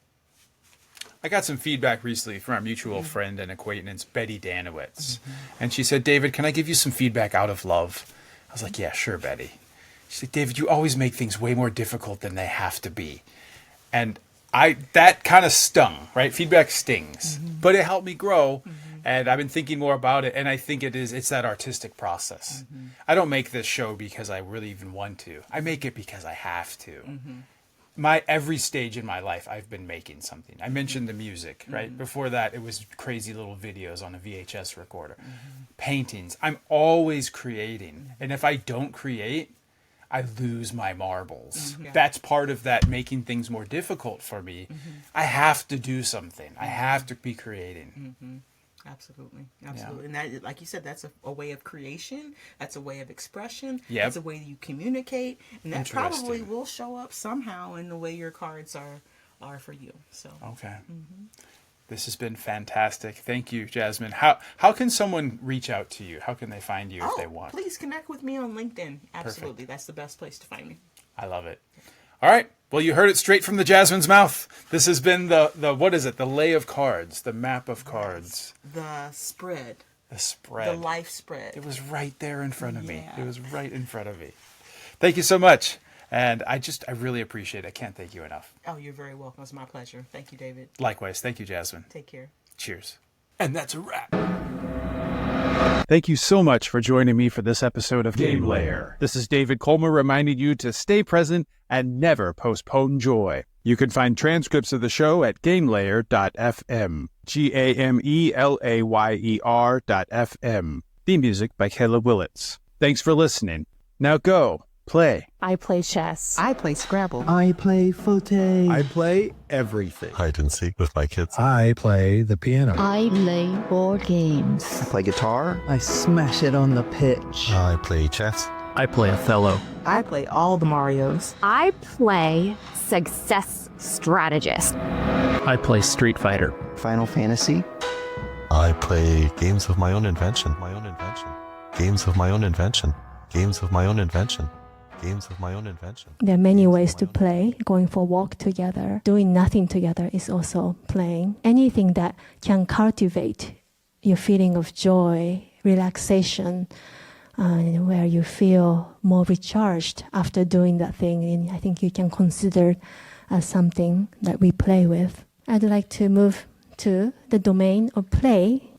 I got some feedback recently from our mutual friend and acquaintance, Betty Danowitz. And she said, David, can I give you some feedback out of love? I was like, yeah, sure, Betty. She said, David, you always make things way more difficult than they have to be. And that kind of stung, right? Feedback stings, but it helped me grow. And I've been thinking more about it. And I think it's that artistic process. I don't make this show because I really even want to. I make it because I have to. Every stage in my life, I've been making something. I mentioned the music, right? Before that, it was crazy little videos on a VHS recorder. Paintings. I'm always creating. And if I don't create, I lose my marbles. That's part of that making things more difficult for me. I have to do something. I have to be creating. Absolutely. And that, like you said, that's a way of creation. That's a way of expression. Yep. That's a way you communicate, and that probably Interesting. will show up somehow in the way your cards are for you. So Okay. This has been fantastic. Thank you, Jazmin. How can someone reach out to you? How can they find you if they want? please connect with me on LinkedIn. Absolutely. That's the best place to find me. I love it. All right. Well, you heard it straight from the Jazmin's mouth. This has been the what is it? The lay of cards, the map of cards, The spread, the spread. the life spread. It was right there in front of me. Yeah. It was right in front of me. Thank you so much. And I really appreciate it. I can't thank you enough. Oh, you're very welcome. It's my pleasure. Thank you, David. Likewise. Thank you, Jazmin. Take care. Cheers. And that's a wrap. Thank you so much for joining me for this episode of Game Layer. This is David Kolmer reminding you to stay present and never postpone joy. You can find transcripts of the show at gamelayer.fm. GAMELAYER.fm. Theme music by Caleb Willits. Thanks for listening. Now go, play. I play chess. I play Scrabble. I play fauteuil. I play everything. Hide and seek with my kids. I play the piano. I play board games. I play guitar. I smash it on the pitch. I play chess. I play Othello. I play all the Marios. I play Success Strategist. I play Street Fighter. Final Fantasy. I play games of my own invention. Games of my own invention. Games of my own invention. Games of my own invention. There are many ways to play. Going for a walk together, doing nothing together is also playing. Anything that can cultivate your feeling of joy, relaxation, where you feel more recharged after doing that thing, and I think you can consider as something that we play with. I'd like to move to the domain of play